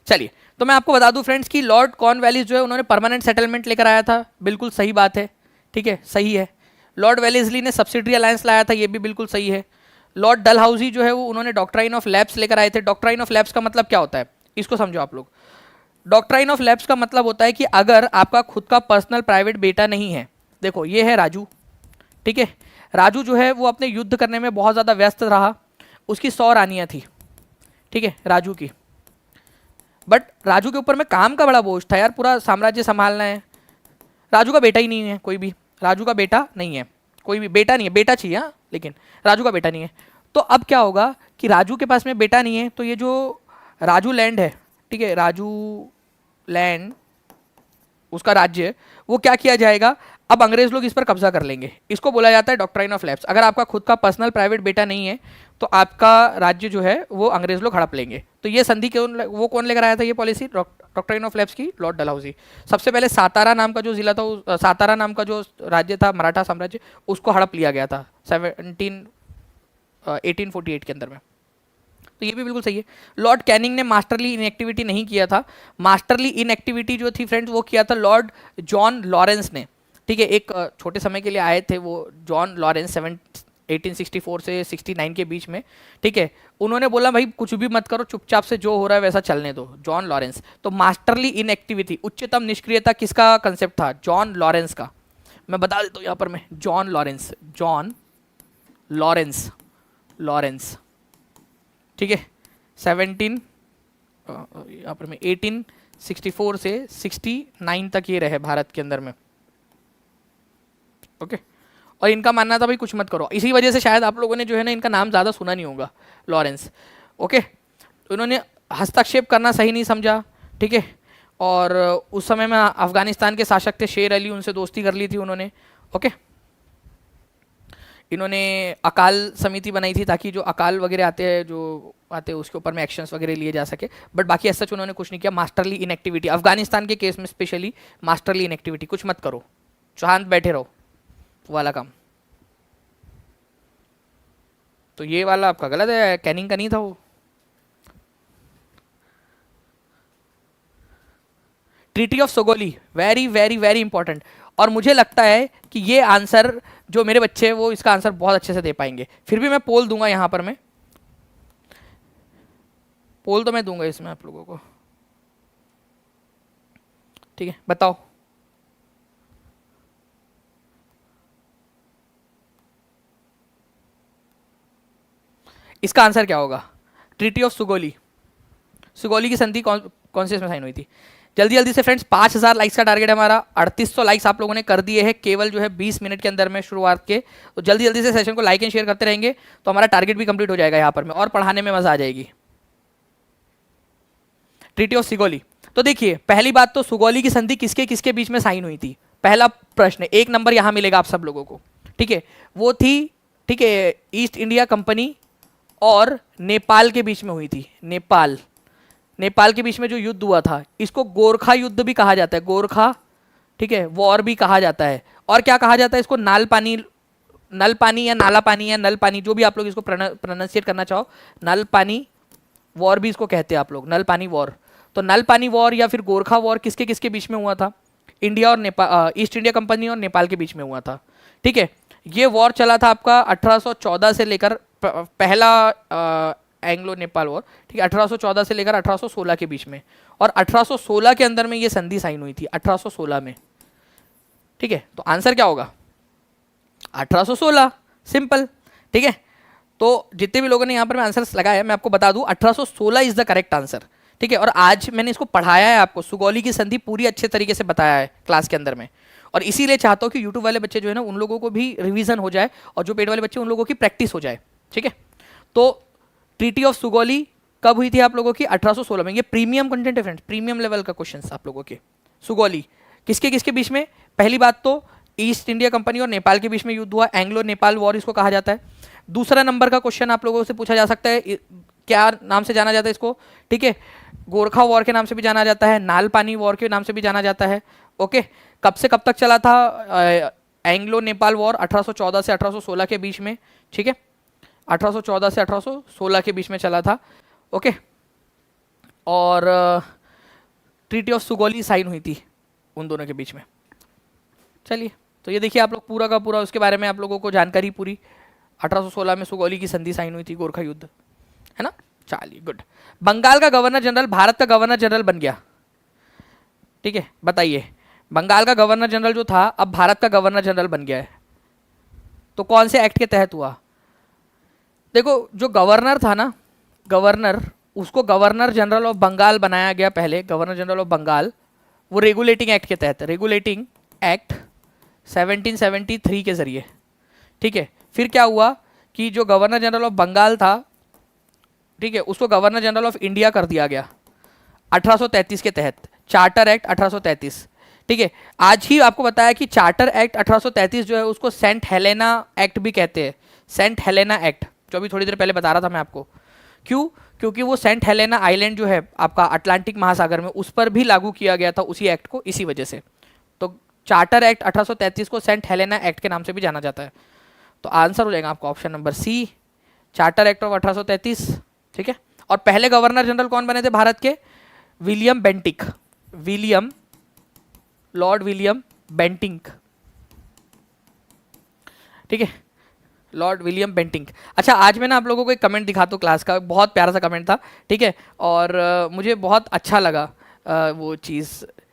चलिए, तो मैं आपको बता दूं फ्रेंड्स कि लॉर्ड कॉर्नवेलिस जो है उन्होंने परमानेंट सेटलमेंट लेकर आया था, बिल्कुल सही बात है, ठीक है, सही है। लॉर्ड वेलेस्ली ने सब्सिडरी अलायंस लाया था, ये भी बिल्कुल सही है। लॉर्ड डलहौजी जो है वो उन्होंने डॉक्ट्राइन ऑफ लैप्स लेकर आए थे। डॉक्ट्राइन ऑफ लैप्स का मतलब क्या होता है, इसको समझो आप लोग। डॉक्ट्राइन ऑफ लैप्स का मतलब होता है कि अगर आपका खुद का पर्सनल प्राइवेट बेटा नहीं है, देखो ये है राजू, ठीक है, राजू जो है वो अपने युद्ध करने में बहुत ज़्यादा व्यस्त रहा, उसकी 100 रानियाँ थी, ठीक है, राजू की, बट राजू के ऊपर में काम का बड़ा बोझ था यार, पूरा साम्राज्य संभालना है। राजू का बेटा ही नहीं है कोई भी, राजू का बेटा नहीं है कोई भी, बेटा नहीं है, बेटा चाहिए हाँ, लेकिन राजू का बेटा नहीं है। तो अब क्या होगा कि राजू के पास में बेटा नहीं है, तो ये जो राजू लैंड है, ठीक है, राजू लैंड उसका राज्य, वो क्या किया जाएगा, अब अंग्रेज लोग इस पर कब्जा कर लेंगे। इसको बोला जाता है डॉक्ट्राइन ऑफ लैप्स। अगर आपका खुद का पर्सनल प्राइवेट बेटा नहीं है तो आपका राज्य जो है वो अंग्रेज लोग हड़प लेंगे। तो ये संधि कौन लेकर आया था ये पॉलिसी, डॉक्ट्राइन ऑफ लैप्स की, लॉर्ड डलहौजी। सबसे पहले सातारा नाम का जो जिला था, सातारा नाम का जो राज्य था मराठा साम्राज्य, उसको हड़प लिया गया था 1848 के अंदर में। तो ये भी बिल्कुल सही है। लॉर्ड कैनिंग ने मास्टरली इनएक्टिविटी नहीं किया था। मास्टरली इनएक्टिविटी जो थी फ्रेंड्स वो किया था लॉर्ड जॉन लॉरेंस ने। ठीक है, एक छोटे समय के लिए आए थे वो जॉन लॉरेंस 1864 से 69 के बीच में। ठीक है, उन्होंने बोला भाई कुछ भी मत करो, चुपचाप से जो हो रहा है वैसा चलने दो, जॉन लॉरेंस। तो मास्टरली इनएक्टिविटी, उच्चतम निष्क्रियता, किसका कंसेप्ट था? जॉन लॉरेंस का। मैं बता देता हूँ यहाँ पर, मैं John Lawrence, John Lawrence, Lawrence. ठीक है, 17 यहाँ पर मैं 1864 से 69 तक ये रहे भारत के अंदर में। ओके, और इनका मानना था भाई कुछ मत करो, इसी वजह से शायद आप लोगों ने जो है ना इनका नाम ज़्यादा सुना नहीं होगा, लॉरेंस। ओके, तो इन्होंने हस्तक्षेप करना सही नहीं समझा। ठीक है, और उस समय में अफगानिस्तान के शासक थे शेर अली, उनसे दोस्ती कर ली थी उन्होंने। ओके, इन्होंने अकाल समिति बनाई थी ताकि जो अकाल वगैरह आते हैं उसके ऊपर में एक्शंस वगैरह लिए जा सके, बट बाकी ऐसा उन्होंने कुछ नहीं किया। मास्टरली इनएक्टिविटी, अफगानिस्तान के केस में स्पेशली मास्टरली इनएक्टिविटी, कुछ मत करो, शांत बैठे रहो वाला काम। तो ये वाला आपका गलत है, कैनिंग का नहीं था वो। Treaty of Sugauli, very very very important, और मुझे लगता है कि ये आंसर जो मेरे बच्चे हैं वो इसका आंसर बहुत अच्छे से दे पाएंगे। फिर भी मैं पोल दूंगा यहाँ पर, मैं पोल तो मैं दूंगा इसमें आप लोगों को। ठीक है, बताओ इसका आंसर क्या होगा? ट्रीटी ऑफ सुगोली, सुगोली की संधि कौन से इसमें साइन हुई थी? जल्दी जल्दी से फ्रेंड्स, 5000 लाइक्स का टारगेट है हमारा, 3800 लाइक्स आप लोगों ने कर दिए हैं केवल जो है 20 मिनट के अंदर में शुरुआत के। तो जल्दी जल्दी से सेशन को लाइक एंड शेयर करते रहेंगे तो हमारा टारगेट भी कंप्लीट हो जाएगा यहाँ पर में, और पढ़ाने में मजा आ जाएगी। ट्रीटी ऑफ सिगोली, तो देखिए पहली बात तो सुगोली की संधि किसके किसके बीच में साइन हुई थी? पहला प्रश्न, 1 नंबर यहाँ मिलेगा आप सब लोगों को। ठीक है, वो थी, ठीक है, ईस्ट इंडिया कंपनी और नेपाल के बीच में हुई थी। नेपाल के बीच में जो युद्ध हुआ था इसको गोरखा युद्ध भी कहा जाता है, गोरखा, ठीक है, वॉर भी कहा जाता है। और क्या कहा जाता है इसको? नल पानी या नाला पानी या नल पानी, जो भी आप लोग इसको प्रोनाउंसिएट करना चाहो, नल पानी वॉर भी इसको कहते हैं आप लोग, नल पानी वॉर। तो नल पानी वॉर या फिर गोरखा वॉर किसके किसके बीच में हुआ था? इंडिया और नेपाल, ईस्ट इंडिया कंपनी और नेपाल के बीच में हुआ था। ठीक है, ये वॉर चला था आपका 1814 से लेकर, पहला एंग्लो नेपाल वॉर, ठीक है, 1814 से लेकर 1816 के बीच में, और 1816 के अंदर में ये संधि साइन हुई थी, 1816 में। ठीक है, तो आंसर क्या होगा? 1816, सिंपल। ठीक है, तो जितने भी लोगों ने यहाँ पर मैं आंसर लगाया मैं आपको बता दूं 1816 इज द करेक्ट आंसर। ठीक है, और आज मैंने इसको पढ़ाया है आपको, सुगौली की संधि पूरी अच्छे तरीके से बताया है क्लास के अंदर में, और इसीलिए चाहता हूँ कि यूट्यूब वाले बच्चे जो है ना उन लोगों को भी रिवीजन हो जाए, और जो पेड वाले बच्चे उन लोगों की प्रैक्टिस हो जाए। ठीक है, तो ट्रीटी ऑफ सुगौली कब हुई थी आप लोगों की? 1816 में। ये प्रीमियम कंटेंट है फ्रेंड्स, प्रीमियम लेवल का क्वेश्चन आप लोगों के। सुगौली किसके किसके बीच में? पहली बात तो ईस्ट इंडिया कंपनी और नेपाल के बीच में युद्ध हुआ, एंग्लो नेपाल वॉर इसको कहा जाता है। दूसरा नंबर का क्वेश्चन आप लोगों से पूछा जा सकता है, क्या नाम से जाना जाता है इसको? ठीक है, गोरखा वॉर के नाम से भी जाना जाता है, नाल पानी वॉर के नाम से भी जाना जाता है। ओके, कब से कब तक चला था एंग्लो नेपाल वॉर? 1814 से 1816 के बीच में। ठीक है, 1814 से 1816 के बीच में चला था। ओके, और ट्रीटी ऑफ सुगौली साइन हुई थी उन दोनों के बीच में। चलिए, तो ये देखिए आप लोग पूरा का पूरा उसके बारे में आप लोगों को जानकारी पूरी, 1816 में सुगौली की संधि साइन हुई थी, गोरखा युद्ध, है ना। चलिए, गुड। बंगाल का गवर्नर जनरल भारत का गवर्नर जनरल बन गया। ठीक है, बताइए, बंगाल का गवर्नर जनरल जो था अब भारत का गवर्नर जनरल बन गया है, तो कौन से एक्ट के तहत हुआ? देखो, जो गवर्नर था ना, गवर्नर, उसको गवर्नर जनरल ऑफ बंगाल बनाया गया पहले, गवर्नर जनरल ऑफ बंगाल, वो रेगुलेटिंग एक्ट के तहत, रेगुलेटिंग एक्ट 1773 के जरिए। ठीक है, फिर क्या हुआ कि जो गवर्नर जनरल ऑफ बंगाल था, ठीक है, उसको गवर्नर जनरल ऑफ इंडिया कर दिया गया 1833 के तहत, चार्टर एक्ट 1833। ठीक है, आज ही आपको बताया कि चार्टर एक्ट 1833 जो है उसको सेंट हेलेना एक्ट भी कहते हैं, सेंट हेलेना एक्ट, जो अभी थोड़ी देर पहले बता रहा था मैं आपको। क्यों? क्योंकि वो सेंट हेलेना आइलैंड जो है आपका अटलांटिक महासागर में, उस पर भी लागू किया गया था उसी एक्ट को, इसी वजह से। तो चार्टर एक्ट 1833 को सेंट हेलेना एक्ट के नाम से भी जाना जाता है। तो आंसर हो जाएगा आपका option number C, charter act of 1833। ठीक है। और पहले गवर्नर जनरल कौन बने थे भारत के? William Bentinck, Lord William Bentinck, ठीक है, लॉर्ड विलियम बेंटिंक। अच्छा, आज मैं ना आप लोगों को एक कमेंट दिखाता हूँ क्लास का, बहुत प्यारा सा कमेंट था, ठीक है, और मुझे बहुत अच्छा लगा वो चीज़,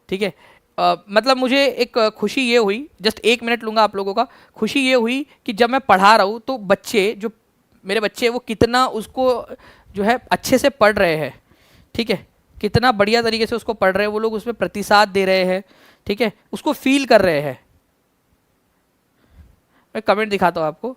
ठीक है। मतलब मुझे एक खुशी ये हुई, जस्ट 1 मिनट लूँगा आप लोगों का, खुशी ये हुई कि जब मैं पढ़ा रहा हूँ तो बच्चे, जो मेरे बच्चे, वो कितना उसको जो है अच्छे से पढ़ रहे हैं, ठीक है, कितना बढ़िया तरीके से उसको पढ़ रहे हैं, वो लोग उसमें प्रतिसाद दे रहे हैं, ठीक है, उसको फील कर रहे हैं। मैं कमेंट दिखाता हूँ आपको,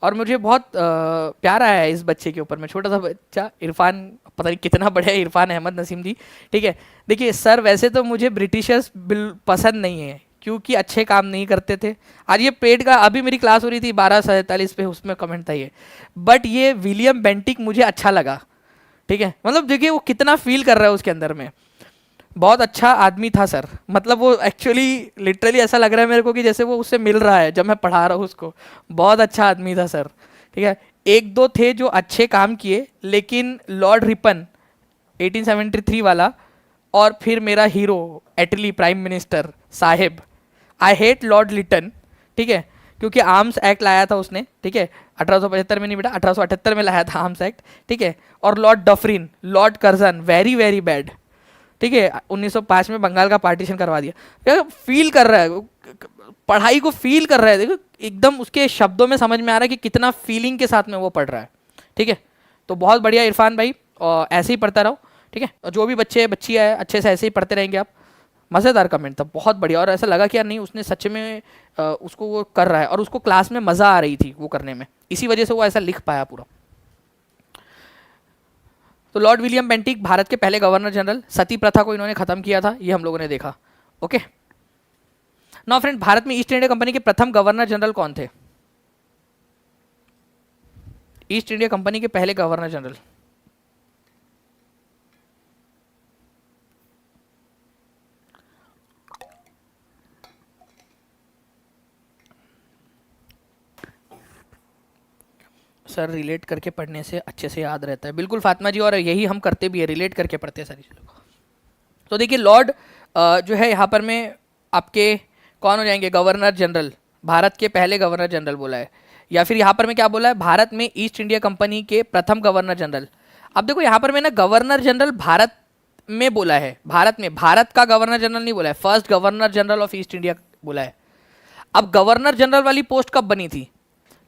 और मुझे बहुत प्यार आया है इस बच्चे के ऊपर में, छोटा सा बच्चा इरफान, पता नहीं कितना बड़ा है, इरफान अहमद नसीम जी, ठीक है। देखिए सर, वैसे तो मुझे ब्रिटिशर्स पसंद नहीं है क्योंकि अच्छे काम नहीं करते थे। आज ये पेड का, अभी मेरी क्लास हो रही थी 12:47 पे, उसमें कमेंट था ये, बट ये विलियम बेंटिक मुझे अच्छा लगा, ठीक है। मतलब देखिए वो कितना फील कर रहा है उसके अंदर में, बहुत अच्छा आदमी था सर। मतलब वो एक्चुअली लिटरली ऐसा लग रहा है मेरे को कि जैसे वो उससे मिल रहा है जब मैं पढ़ा रहा हूँ उसको। बहुत अच्छा आदमी था सर, ठीक है। एक दो थे जो अच्छे काम किए, लेकिन लॉर्ड रिपन 1873 वाला, और फिर मेरा हीरो एटली प्राइम मिनिस्टर साहिब, आई हेट लॉर्ड लिटन, ठीक है, क्योंकि आर्म्स एक्ट लाया था उसने, ठीक है, 1875 में नहीं बेटा, 1878 में लाया था आर्म्स एक्ट, ठीक है। और Lord Dufferin, Lord Curzon, very very bad, ठीक है, 1905 में बंगाल का पार्टीशन करवा दिया। फील कर रहा है, पढ़ाई को फील कर रहा है, देखो एकदम उसके शब्दों में समझ में आ रहा है कि कितना फीलिंग के साथ में वो पढ़ रहा है, ठीक है। तो बहुत बढ़िया इरफान भाई, और ऐसे ही पढ़ता रहो, ठीक है। और जो भी बच्चे बच्ची है अच्छे से ऐसे ही पढ़ते रहेंगे आप। मज़ेदार कमेंट था, बहुत बढ़िया, और ऐसा लगा कि यार नहीं, उसने सच में उसको वो कर रहा है, और उसको क्लास में मज़ा आ रही थी वो करने में, इसी वजह से वो ऐसा लिख पाया पूरा। तो लॉर्ड विलियम बेंटिक भारत के पहले गवर्नर जनरल, सती प्रथा को इन्होंने खत्म किया था, ये हम लोगों ने देखा। ओके, नाउ फ्रेंड, भारत में ईस्ट इंडिया कंपनी के प्रथम गवर्नर जनरल कौन थे? ईस्ट इंडिया कंपनी के पहले गवर्नर जनरल। सर रिलेट करके पढ़ने से अच्छे से याद रहता है, बिल्कुल फातिमा जी, और यही हम करते भी है, रिलेट करके पढ़ते हैं सारी चीज़ों को। तो देखिए लॉर्ड जो है यहाँ पर में आपके कौन हो जाएंगे? गवर्नर जनरल, भारत के पहले गवर्नर जनरल बोला है, या फिर यहाँ पर में क्या बोला है? भारत में ईस्ट इंडिया कंपनी के प्रथम गवर्नर जनरल। अब देखो यहाँ पर मैंने गवर्नर जनरल भारत में बोला है, भारत में, भारत का गवर्नर जनरल नहीं बोला है, first governor general of east India बोला है। अब गवर्नर जनरल वाली पोस्ट कब बनी थी?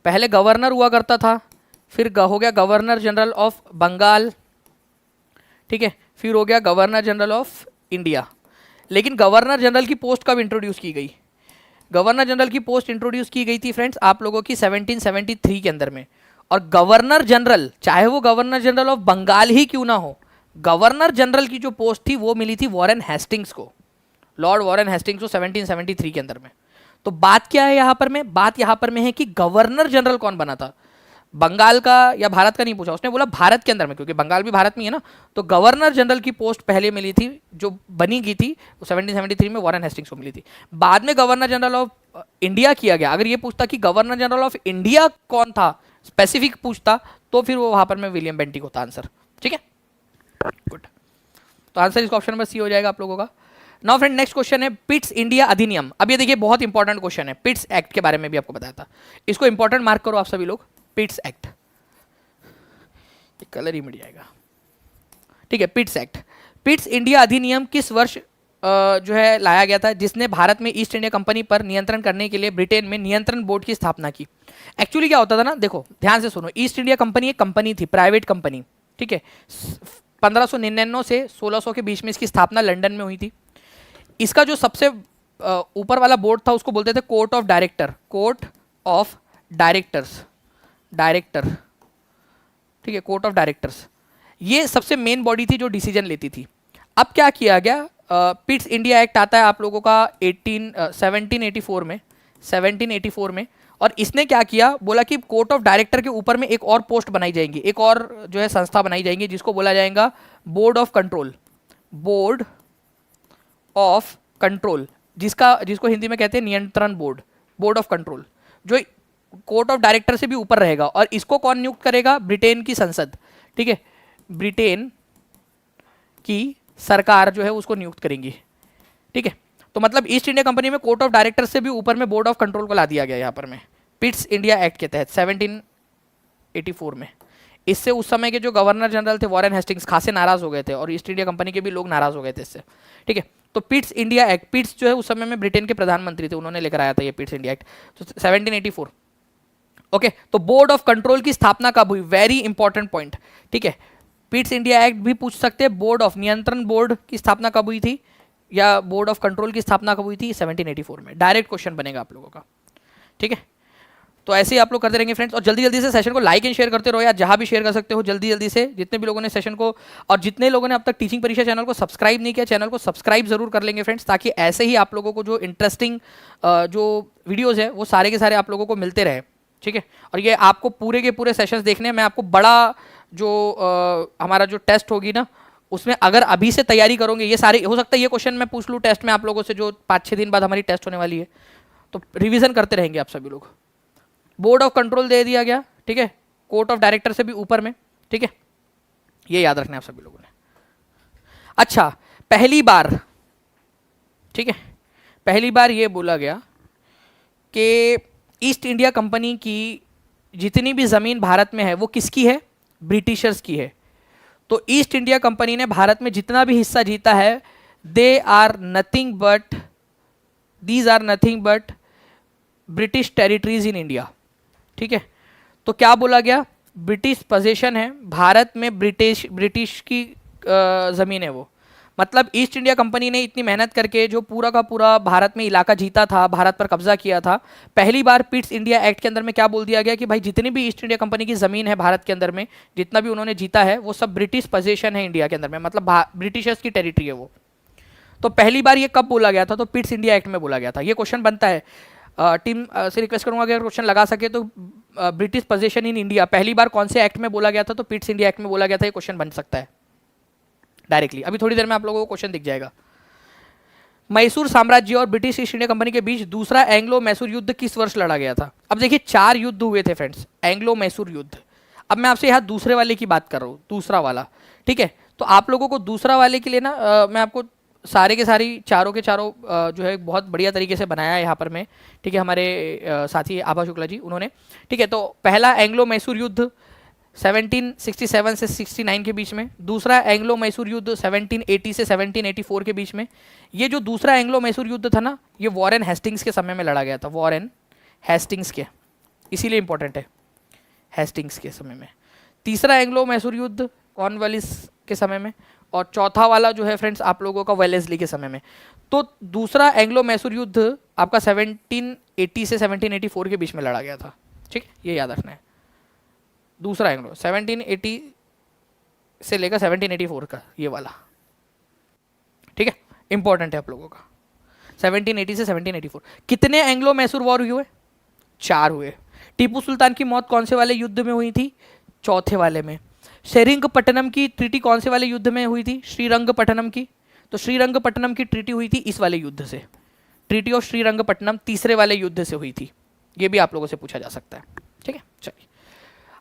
पहले गवर्नर हुआ करता था, फिर हो गया गवर्नर जनरल ऑफ बंगाल, ठीक है, फिर हो गया गवर्नर जनरल ऑफ इंडिया। लेकिन गवर्नर जनरल की पोस्ट कब इंट्रोड्यूस की गई? गवर्नर जनरल की पोस्ट इंट्रोड्यूस की गई थी फ्रेंड्स आप लोगों की 1773 के अंदर में। और गवर्नर जनरल, चाहे वो गवर्नर जनरल ऑफ बंगाल ही क्यों ना हो, गवर्नर जनरल की जो पोस्ट थी वो मिली थी वॉरेन हेस्टिंग्स को, लॉर्ड वॉरेन हेस्टिंग्स को 1773 के अंदर में। तो बात क्या है यहाँ पर में? बात यहाँ पर में है कि गवर्नर जनरल कौन बना था? बंगाल का या भारत का नहीं पूछा उसने, बोला भारत के अंदर में, क्योंकि बंगाल भी भारत में है ना। तो गवर्नर जनरल की पोस्ट पहले मिली थी, जो बनी गई थी 1773 में, वॉरेन हेस्टिंग्स को मिली थी। बाद में गवर्नर जनरल ऑफ इंडिया किया गया। अगर ये पूछता कि गवर्नर जनरल ऑफ इंडिया कौन था, स्पेसिफिक पूछता, तो फिर वो वहां पर में विलियम बेंटिक होता आंसर, ठीक है, गुड। तो आंसर इसका ऑप्शन नंबर सी हो जाएगा आप लोगों का। नाउ फ्रेंड, नेक्स्ट क्वेश्चन है पिट्स इंडिया अधिनियम। अब ये देखिए बहुत इंपॉर्टेंट क्वेश्चन है, पिट्स एक्ट के बारे में भी आपको बताया था, इसको इंपॉर्टेंट मार्क करो आप सभी लोग। पिट्स एक्ट, कलर ही मिट जाएगा, ठीक है। पिट्स एक्ट, पिट्स इंडिया अधिनियम किस वर्ष जो है लाया गया था, जिसने भारत में ईस्ट इंडिया कंपनी पर नियंत्रण करने के लिए ब्रिटेन में नियंत्रण बोर्ड की स्थापना की? एक्चुअली क्या होता था ना, देखो ध्यान से सुनो, ईस्ट इंडिया कंपनी एक कंपनी थी, प्राइवेट कंपनी, ठीक है। 1599 से 1600 के बीच में इसकी स्थापना लंदन में हुई थी। इसका जो सबसे ऊपर वाला बोर्ड था उसको बोलते थे court of director, court of directors, director, ठीक है, कोर्ट ऑफ डायरेक्टर्स। ये सबसे मेन बॉडी थी जो डिसीजन लेती थी। अब क्या किया गया, पिट्स इंडिया एक्ट आता है आप लोगों का 1784 में, 1784 में। और इसने क्या किया, बोला कि कोर्ट ऑफ डायरेक्टर के ऊपर में एक और पोस्ट बनाई जाएंगी, एक और जो है संस्था बनाई जाएंगी, जिसको बोला जाएगा board of control, board of control, जिसको हिंदी में कहते हैं नियंत्रण बोर्ड, बोर्ड ऑफ कंट्रोल, जो कोर्ट ऑफ डायरेक्टर से भी ऊपर रहेगा। और इसको कौन नियुक्त करेगा? ब्रिटेन की संसद, ठीक है, ब्रिटेन की सरकार जो है उसको नियुक्त करेंगी, ठीक है। तो मतलब ईस्ट इंडिया कंपनी में कोर्ट ऑफ डायरेक्टर से भी ऊपर में बोर्ड ऑफ कंट्रोल को ला दिया गया यहाँ पर में, पिट्स इंडिया एक्ट के तहत 1784 में। इससे उस समय के जो गवर्नर जनरल थे वॉरेन हेस्टिंग्स खासे नाराज हो गए थे, और ईस्ट इंडिया कंपनी के भी लोग नाराज हो गए थे इससे, ठीक है। तो पिट्स इंडिया एक्ट, पिट्स जो है उस समय में ब्रिटेन के प्रधानमंत्री थे, उन्होंने लेकर आया था ये पिट्स इंडिया एक्ट, तो 1784। ओके, तो बोर्ड ऑफ कंट्रोल की स्थापना कब हुई? वेरी इंपॉर्टेंट पॉइंट, ठीक है। पिट्स इंडिया एक्ट भी पूछ सकते हैं, बोर्ड ऑफ नियंत्रण बोर्ड की स्थापना कब हुई थी, या बोर्ड ऑफ कंट्रोल की स्थापना कब हुई थी? 1784 में। डायरेक्ट क्वेश्चन बनेगा आप लोगों का, ठीक है। तो ऐसे ही आप लोग करते रहेंगे फ्रेंड्स, और जल्दी जल्दी से सेशन को लाइक एंड शेयर करते रहो यार, जहां भी शेयर कर सकते हो जल्दी जल्दी से, जितने भी लोगों ने सेशन को, और जितने लोगों ने अब तक टीचिंग परीक्षा चैनल को सब्सक्राइब नहीं किया, चैनल को सब्सक्राइब जरूर कर लेंगे फ्रेंड्स, ताकि ऐसे ही आप लोगों को जो इंटरेस्टिंग जो वीडियोज़ है वो सारे के सारे आप लोगों को मिलते रहे, ठीक है। और ये आपको पूरे के पूरे सेशंस देखने हैं, मैं आपको बड़ा जो हमारा जो टेस्ट होगी ना, उसमें अगर अभी से तैयारी करोगे, ये सारे हो सकता है ये क्वेश्चन मैं पूछ लूँ टेस्ट में आप लोगों से, जो 5-6 दिन बाद हमारी टेस्ट होने वाली है, तो रिवीजन करते रहेंगे आप सभी लोग। बोर्ड ऑफ कंट्रोल दे दिया गया, ठीक है, कोर्ट ऑफ डायरेक्टर से भी ऊपर में, ठीक है, ये याद रखना है आप सभी लोगों ने। अच्छा, पहली बार, ठीक है, पहली बार ये बोला गया कि ईस्ट इंडिया कंपनी की जितनी भी ज़मीन भारत में है वो किसकी है? ब्रिटिशर्स की है। तो ईस्ट इंडिया कंपनी ने भारत में जितना भी हिस्सा जीता है, they are nothing but, these are nothing but British territories in India, ठीक है। तो क्या बोला गया? ब्रिटिश पोजीशन है, भारत में ब्रिटिश की ज़मीन है वो। मतलब ईस्ट इंडिया कंपनी ने इतनी मेहनत करके जो पूरा का पूरा भारत में इलाका जीता था, भारत पर कब्जा किया था, पहली बार पिट्स इंडिया एक्ट के अंदर में क्या बोल दिया गया कि भाई जितनी भी ईस्ट इंडिया कंपनी की ज़मीन है भारत के अंदर में, जितना भी उन्होंने जीता है वो सब ब्रिटिश पोजीशन है इंडिया के अंदर में, मतलब ब्रिटिशर्स की टेरिटरी है वो। तो पहली बार ये कब बोला गया था? तो पिट्स इंडिया एक्ट में बोला गया था। ये क्वेश्चन बनता है, टीम से रिक्वेस्ट करूंगा अगर क्वेश्चन लगा सके तो, ब्रिटिश पोजीशन इन इंडिया पहली बार कौन से एक्ट में बोला गया था? तो पिट्स इंडिया एक्ट में बोला गया था। ये क्वेश्चन बन सकता है डायरेक्टली, अभी थोड़ी देर में आप लोगों को क्वेश्चन दिख जाएगा। मैसूर साम्राज्य और ब्रिटिश ईस्ट इंडिया कंपनी के बीच दूसरा एंग्लो मैसूर युद्ध किस वर्ष लड़ा गया था? अब देखिए 4 युद्ध हुए थे फ्रेंड्स, एंग्लो मैसूर युद्ध। अब मैं आपसे यहाँ दूसरे वाले की बात कर रहा हूँ, दूसरा वाला, ठीक है। तो आप लोगों को दूसरा वाले के लिए ना मैं आपको सारे के सारी चारों के चारों जो है बहुत बढ़िया तरीके से बनाया है यहाँ पर मैं, ठीक है, हमारे साथी आभा शुक्ला जी उन्होंने, ठीक है। तो पहला एंग्लो मैसूर युद्ध 1767 से 69 के बीच में, दूसरा एंग्लो मैसूर युद्ध 1780 से 1784 के बीच में। ये जो दूसरा एंग्लो मैसूर युद्ध था ना, ये वॉरेन हेस्टिंग्स के समय में लड़ा गया था, वॉरेन हेस्टिंग्स के, इसीलिए इंपॉर्टेंट है, हेस्टिंग्स के समय में। तीसरा एंग्लो मैसूर युद्ध कॉर्नवालिस के समय में, और चौथा वाला जो है फ्रेंड्स आप लोगों का वेलेस्ली के समय में। तो दूसरा एंग्लो मैसूर युद्ध आपका 1780 से 1784 के बीच में लड़ा गया था, ठीक है, ये याद रखना है। दूसरा एंग्लो 1780 से लेकर 1784 का ये वाला, ठीक है, इंपॉर्टेंट है आप लोगों का। 1780 से 1784 कितने एंग्लो मैसूर वॉर हुए? 4 हुए। टीपू सुल्तान की मौत कौन से वाले युद्ध में हुई थी? चौथे वाले में। श्रीरंगपट्टनम की ट्रीटी कौन से वाले युद्ध में हुई थी? श्रीरंगपट्टनम की। तो श्रीरंगपट्टनम की ट्रीटी हुई थी इस वाले युद्ध से, ट्रीटी ऑफ श्रीरंगपट्टनम तीसरे वाले युद्ध से हुई थी। ये भी आप लोगों से पूछा जा सकता है, ठीक है। चलिए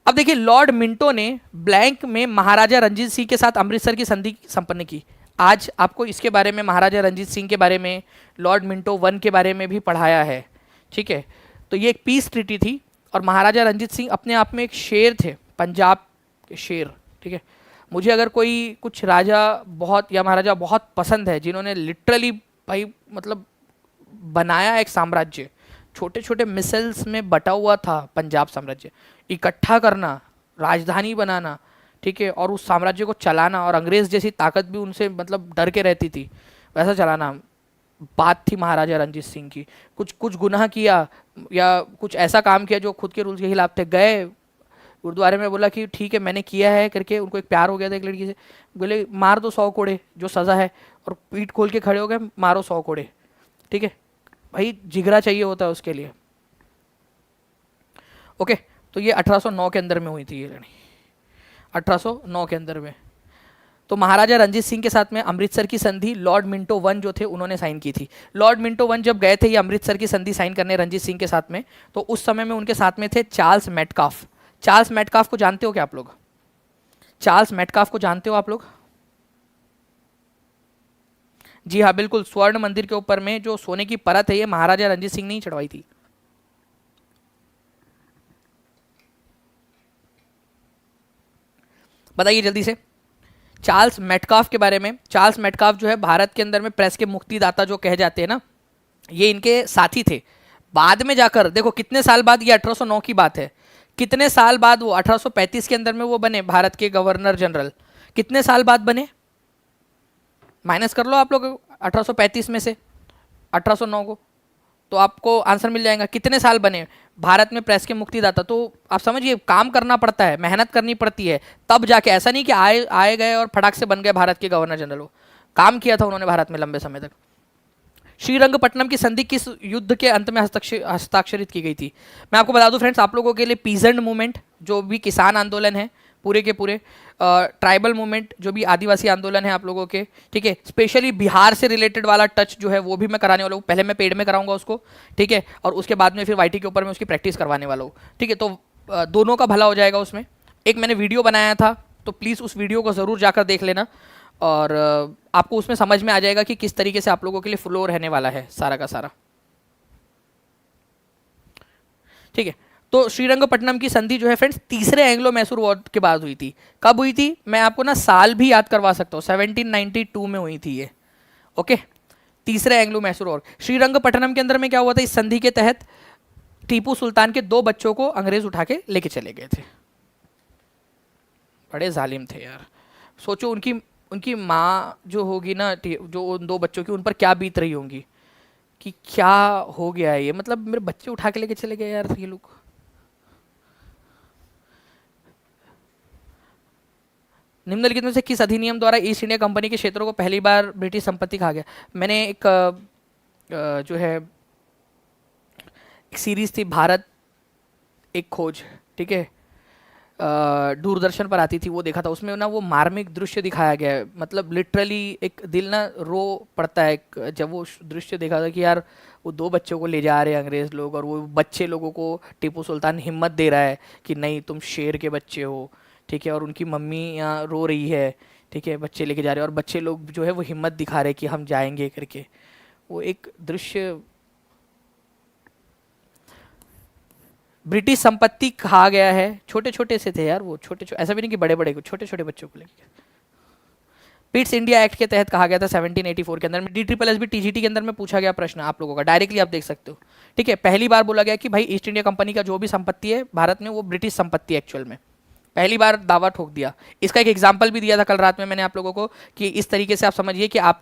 अब देखिए, लॉर्ड मिंटो ने ब्लैंक में महाराजा रंजीत सिंह के साथ अमृतसर की संधि संपन्न की। आज आपको इसके बारे में, महाराजा रंजीत सिंह के बारे में, लॉर्ड मिंटो 1 के बारे में भी पढ़ाया है, ठीक है। तो ये एक पीस ट्रीटी थी, और महाराजा रंजीत सिंह अपने आप में एक शेर थे, पंजाब के शेर, ठीक है। मुझे अगर कोई कुछ राजा बहुत या महाराजा बहुत पसंद है जिन्होंने लिटरली भाई मतलब बनाया एक साम्राज्य, छोटे छोटे मिसल्स में बटा हुआ था पंजाब साम्राज्य, इकट्ठा करना, राजधानी बनाना, ठीक है, और उस साम्राज्य को चलाना, और अंग्रेज जैसी ताकत भी उनसे मतलब डर के रहती थी, वैसा चलाना बात थी महाराजा रंजीत सिंह की। कुछ गुनाह किया या कुछ ऐसा काम किया जो खुद के रूल्स के खिलाफ थे, गए गुरुद्वारे में, बोला कि ठीक है मैंने किया है करके, उनको एक प्यार हो गया था एक लड़की से, बोले मार दो 100 कोड़े जो सज़ा है, और पीठ खोल के खड़े हो गए, मारो 100 कोड़े, ठीक है। भाई जिगरा चाहिए होता है उसके लिए, ओके। तो ये 1809 के अंदर में हुई थी ये लड़ाई, 1809 के अंदर में। तो महाराजा रंजीत सिंह के साथ में अमृतसर की संधि लॉर्ड मिंटो वन जो थे उन्होंने साइन की थी। लॉर्ड मिंटो वन जब गए थे ये अमृतसर की संधि साइन करने रंजीत सिंह के साथ में, तो उस समय में उनके साथ में थे चार्ल्स मेटकाफ। चार्ल्स मेटकाफ को जानते हो क्या आप लोग? चार्ल्स मेटकाफ को जानते हो आप लोग? जी हाँ बिल्कुल, स्वर्ण मंदिर के ऊपर में जो सोने की परत है ये महाराजा रंजीत सिंह ने ही चढ़वाई थी। बताइए जल्दी से चार्ल्स मेटकाफ के बारे में। चार्ल्स मेटकाफ जो है भारत के अंदर में प्रेस के मुक्तिदाता जो कहे जाते हैं ना, ये इनके साथी थे। बाद में जाकर देखो कितने साल बाद, ये 1809 की बात है, कितने साल बाद वो 1835 के अंदर में वो बने भारत के गवर्नर जनरल। कितने साल बाद बने? माइनस कर लो आप लोग 1835 में से 1809 को, तो आपको आंसर मिल जाएगा कितने साल बने भारत में प्रेस के मुक्तिदाता। तो आप समझिए काम करना पड़ता है, मेहनत करनी पड़ती है, तब जाके, ऐसा नहीं कि आए गए और फटाक से बन गए भारत के गवर्नर जनरल। वो काम किया था उन्होंने भारत में लंबे समय तक। श्रीरंगपट्टनम की संधि किस युद्ध के अंत में हस्ताक्षरित की गई थी? मैं आपको बता दूं फ्रेंड्स, आप लोगों के लिए पीजेंट मूवमेंट जो भी किसान आंदोलन है पूरे के पूरे, ट्राइबल मूवमेंट जो भी आदिवासी आंदोलन है आप लोगों के, ठीक है, स्पेशली बिहार से रिलेटेड वाला टच जो है वो भी मैं कराने वाला हूँ। पहले मैं पेड में कराऊंगा उसको, ठीक है, और उसके बाद में फिर वाईटी के ऊपर मैं उसकी प्रैक्टिस करवाने वाला हूँ, ठीक है। तो दोनों का भला हो जाएगा उसमें। एक मैंने वीडियो बनाया था, तो प्लीज़ उस वीडियो को ज़रूर जाकर देख लेना, और आपको उसमें समझ में आ जाएगा कि किस तरीके से आप लोगों के लिए फ्लो रहने वाला है सारा का सारा, ठीक है। तो श्रीरंगपट्टनम की संधि जो है फ्रेंड्स तीसरे एंग्लो मैसूर वॉर के बाद हुई थी। कब हुई थी? मैं आपको ना साल भी याद करवा सकता हूँ, 1792 में हुई थी ये, ओके। तीसरे एंग्लो मैसूर वॉर। श्रीरंगपट्टनम के अंदर में क्या हुआ था? इस संधि के तहत टीपू सुल्तान के 2 बच्चों को अंग्रेज उठा के लेके चले गए थे। बड़े जालिम थे यार। सोचो उनकी माँ जो होगी ना, जो उन 2 बच्चों की, उन पर क्या बीत रही होंगी कि क्या हो गया है ये, मतलब मेरे बच्चे उठा के लेके चले गए यार ये लोग। निम्नलिखित में से किस अधिनियम द्वारा ईस्ट इंडिया कंपनी के क्षेत्रों को पहली बार ब्रिटिश संपत्ति कहा गया? मैंने एक जो है एक सीरीज थी भारत एक खोज, ठीक है, दूरदर्शन पर आती थी, वो देखा था। उसमें ना वो मार्मिक दृश्य दिखाया गया है, मतलब लिटरली एक दिल ना रो पड़ता है जब वो दृश्य देखा था कि यार वो 2 बच्चों को ले जा रहे हैं अंग्रेज लोग, और वो बच्चे लोगों को टीपू सुल्तान हिम्मत दे रहा है कि नहीं तुम शेर के बच्चे हो, ठीक है, और उनकी मम्मी यहाँ रो रही है, ठीक है, बच्चे लेके जा रहे हैं, और बच्चे लोग जो है वो हिम्मत दिखा रहे हैं कि हम जाएंगे करके। वो एक दृश्य ब्रिटिश संपत्ति कहा गया है। छोटे छोटे से थे यार वो, छोटे ऐसा भी नहीं कि बड़े बड़े को, छोटे छोटे बच्चों को लेकर। पिट्स इंडिया एक्ट के तहत कहा गया था 1784 के अंदर में। DSSB TGT के अंदर में पूछा गया प्रश्न आप लोगों का, डायरेक्टली आप देख सकते हो, ठीक है। पहली बार बोला गया कि भाई ईस्ट इंडिया कंपनी का जो भी संपत्ति है भारत में वो ब्रिटिश संपत्ति एक्चुअल में, पहली बार दावा ठोक दिया। इसका एक एग्जाम्पल भी दिया था कल रात में मैंने आप लोगों को, कि इस तरीके से आप समझिए कि आप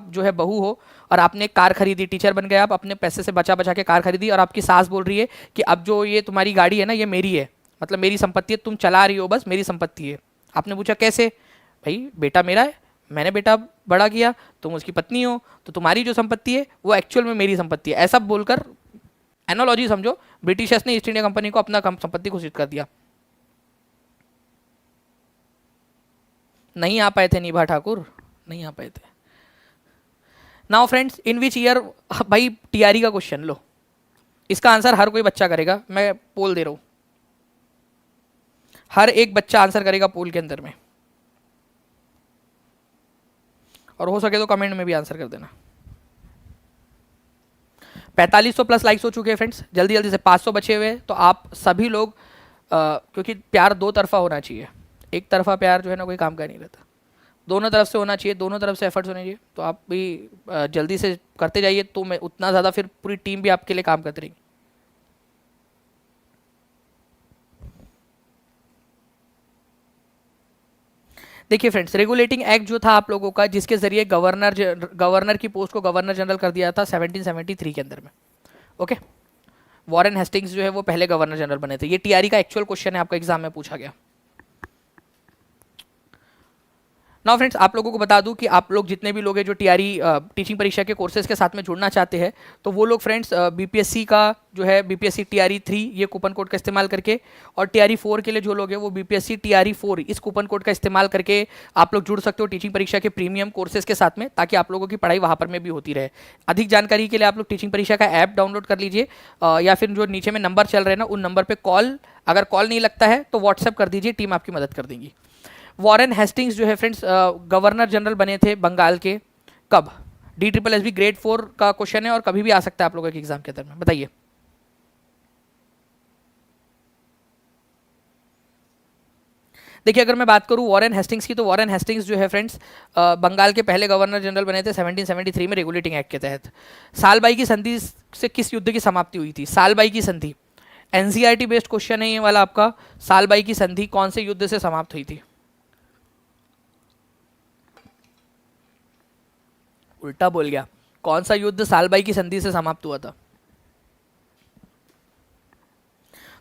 जो है बहू हो और आपने कार खरीदी, टीचर बन गए आप, अपने पैसे से बचा बचा के कार खरीदी, और आपकी सास बोल रही है कि अब जो ये तुम्हारी गाड़ी है ना ये मेरी है, मतलब मेरी संपत्ति है, तुम चला रही हो बस, मेरी संपत्ति है। आपने पूछा कैसे? भाई बेटा मेरा है, मैंने बेटा बड़ा किया, तुम उसकी पत्नी हो, तो तुम्हारी जो संपत्ति है वो एक्चुअल में मेरी संपत्ति है। ऐसा बोलकर एनालॉजी समझो, ब्रिटिशर्स ने ईस्ट इंडिया कंपनी को अपना संपत्ति घोषित कर दिया। नहीं आ पाए थे निभा ठाकुर, नहीं आ पाए थे। Now friends, in which year, भाई टीआरई का क्वेश्चन लो, इसका आंसर हर कोई बच्चा करेगा, मैं पोल दे रहा हूं, हर एक बच्चा आंसर करेगा पोल के अंदर में, और हो सके तो कमेंट में भी आंसर कर देना। 4500 प्लस लाइक्स हो चुके हैं फ्रेंड्स, जल्दी जल्दी से 500 बचे हुए, तो आप सभी लोग क्योंकि प्यार 2 तरफा होना चाहिए, एक तरफा प्यार जो है ना कोई काम का नहीं रहता, दोनों तरफ से होना चाहिए, दोनों तरफ से एफर्ट्स होने चाहिए। तो आप भी जल्दी से करते जाइए, तो मैं उतना ज़्यादा फिर पूरी टीम भी आपके लिए काम करती रहेगी। देखिए फ्रेंड्स, रेगुलेटिंग एक्ट जो था आप लोगों का, जिसके जरिए गवर्नर की पोस्ट को गवर्नर जनरल कर दिया था 1773 के अंदर में, ओके। वॉरेन हेस्टिंग्स जो है वो पहले गवर्नर जनरल बने थे। ये टीआरई का एक्चुअल क्वेश्चन है, आपका एग्जाम में पूछा गया। नाउ फ्रेंड्स, आप लोगों को बता दूं कि आप लोग जितने भी लोग हैं जो टीआरई टीचिंग परीक्षा के कोर्सेज के साथ में जुड़ना चाहते हैं, तो वो लोग फ्रेंड्स बीपीएससी का जो है बीपीएससी टीआरई 3 ये कूपन कोड का इस्तेमाल करके, और टीआरई 4 के लिए जो लोग हैं वो बीपीएससी टीआरई 4 इस कूपन कोड का इस्तेमाल करके आप लोग जुड़ सकते हो टीचिंग परीक्षा के प्रीमियम कोर्सेज के साथ में, ताकि आप लोगों की पढ़ाई वहाँ पर में भी होती रहे। अधिक जानकारी के लिए आप लोग टीचिंग परीक्षा का ऐप डाउनलोड कर लीजिए, या फिर जो नीचे में नंबर चल रहे हैं ना उन नंबर पर कॉल, अगर कॉल नहीं लगता है तो व्हाट्सएप कर दीजिए, टीम आपकी मदद कर देंगी। वॉरेन हेस्टिंग्स जो है फ्रेंड्स गवर्नर जनरल बने थे बंगाल के, कब? DSSB ग्रेड 4 का क्वेश्चन है और कभी भी आ सकता है आप लोगों के एग्जाम के अंदर में, बताइए। देखिए, अगर मैं बात करूं वॉरेन हेस्टिंग्स की, तो वॉरेन हेस्टिंग्स जो है फ्रेंड्स बंगाल के पहले गवर्नर जनरल बने थे 1773 में रेगुलेटिंग एक्ट के तहत। सालबाई की संधि से किस युद्ध की समाप्ति हुई थी? सालबाई की संधि, एनसीईआरटी बेस्ड क्वेश्चन है ये वाला आपका। सालबाई की संधि कौन से युद्ध से समाप्त हुई थी? उल्टा बोल गया, कौन सा युद्ध सालबाई की संधि से समाप्त हुआ था?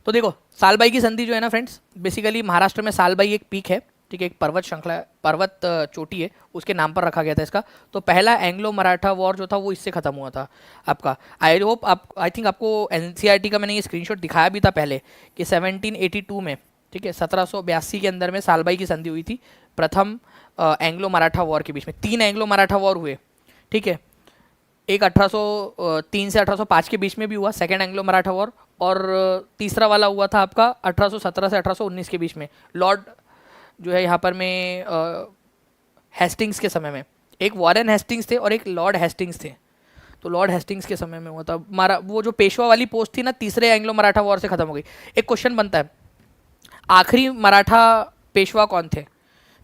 तो देखो, सालबाई की संधि जो है ना फ्रेंड्स, बेसिकली महाराष्ट्र में सालबाई एक पीक है, ठीक है, एक पर्वत श्रृंखला, पर्वत चोटी है, उसके नाम पर रखा गया था इसका। तो पहला एंग्लो मराठा वॉर जो था वो इससे खत्म हुआ था आपका। आई होप आप, आई थिंक आपको एनसीईआरटी का मैंने ये स्क्रीनशॉट दिखाया भी था पहले कि 1782 में, ठीक है, 1782 के अंदर में सालबाई की संधि हुई थी प्रथम एंग्लो मराठा वॉर के बीच में। 3 एंग्लो मराठा वॉर हुए, ठीक है, एक 1803 से 1805 के बीच में भी हुआ सेकेंड एंग्लो मराठा वॉर, और तीसरा वाला हुआ था आपका 1817 से 1819 के बीच में, लॉर्ड जो है यहाँ पर में हेस्टिंग्स के समय में। एक वॉरेन हेस्टिंग्स थे और एक लॉर्ड हेस्टिंग्स थे। तो लॉर्ड हेस्टिंग्स के समय में हुआ था वो जो पेशवा वाली पोस्ट थी ना, तीसरे एंग्लो मराठा वॉर से खत्म हो गई। एक क्वेश्चन बनता है, आखिरी मराठा पेशवा कौन थे?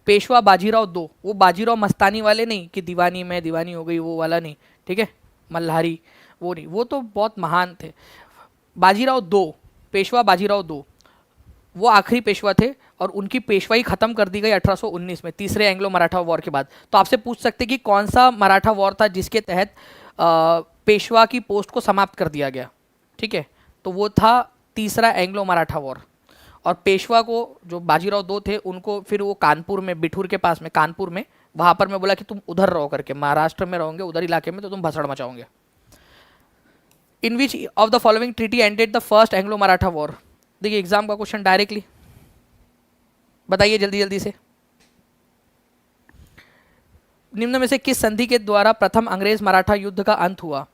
पेशवा बाजीराव 2, वो बाजीराव मस्तानी वाले नहीं कि दीवानी में दीवानी हो गई वो वाला नहीं, ठीक है, मल्हारी वो नहीं, वो तो बहुत महान थे। बाजीराव 2, पेशवा बाजीराव 2 वो आखिरी पेशवा थे, और उनकी पेशवाई खत्म कर दी गई 1819 में, तीसरे एंग्लो मराठा वॉर के बाद। तो आपसे पूछ सकते कि कौन सा मराठा वॉर था जिसके तहत पेशवा की पोस्ट को समाप्त कर दिया गया, ठीक है, तो वो था तीसरा एंग्लो मराठा वॉर। और पेशवा को जो बाजीराव 2 थे उनको फिर वो कानपुर में, बिठूर के पास में कानपुर में, वहां पर मैं बोला कि तुम उधर रहो करके, महाराष्ट्र में रहोगे उधर इलाके में तो तुम भसड़ मचाओगे। In which of the following treaty ended the first Anglo Maratha war? देखिए एग्जाम का क्वेश्चन डायरेक्टली, बताइए जल्दी जल्दी से। निम्न में से किस संधि के द्वारा प्रथम अंग्रेज मराठा युद्ध का अंत हुआ?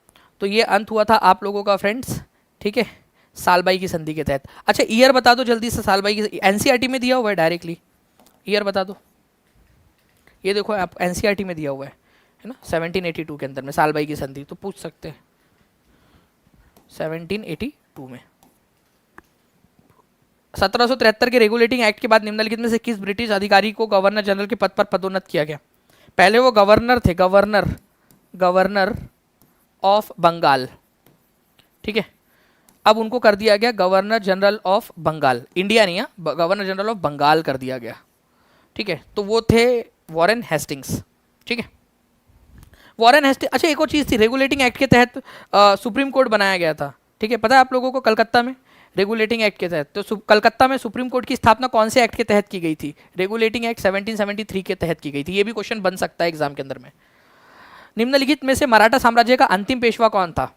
तो ये अंत हुआ था आप लोगों का फ्रेंड्स, ठीक है, सालबाई की संधि के तहत। अच्छा ईयर बता दो जल्दी से, सालबाई की एनसीईआरटी में दिया हुआ है डायरेक्टली, ईयर बता दो। ये देखो आप एनसीईआरटी में दिया हुआ है ना, 1782 के अंदर में सालबाई की संधि, तो पूछ सकते हैं 1782 में। 1773 के रेगुलेटिंग एक्ट के बाद निम्नलिखित में से किस ब्रिटिश अधिकारी को गवर्नर जनरल के पद पर पदोन्नत किया गया? पहले वो गवर्नर थे, गवर्नर ऑफ बंगाल, ठीक है, अब उनको कर दिया गया governor general of Bengal, India नहीं है, गवर्नर जनरल ऑफ बंगाल कर दिया गया, ठीक है। तो वो थे वॉरेन हेस्टिंग्स, ठीक है, वॉरेन हेस्टिंग्स। अच्छा एक और चीज़ थी, रेगुलेटिंग एक्ट के तहत सुप्रीम कोर्ट बनाया गया था, ठीक है, पता है आप लोगों को, कलकत्ता में रेगुलेटिंग एक्ट के तहत। तो कलकत्ता में सुप्रीम कोर्ट की स्थापना कौन से एक्ट के तहत की गई थी? रेगुलेटिंग एक्ट 1773 के तहत की गई थी। ये भी क्वेश्चन बन सकता है एग्जाम के अंदर में। निम्नलिखित में से मराठा साम्राज्य का अंतिम पेशवा कौन था?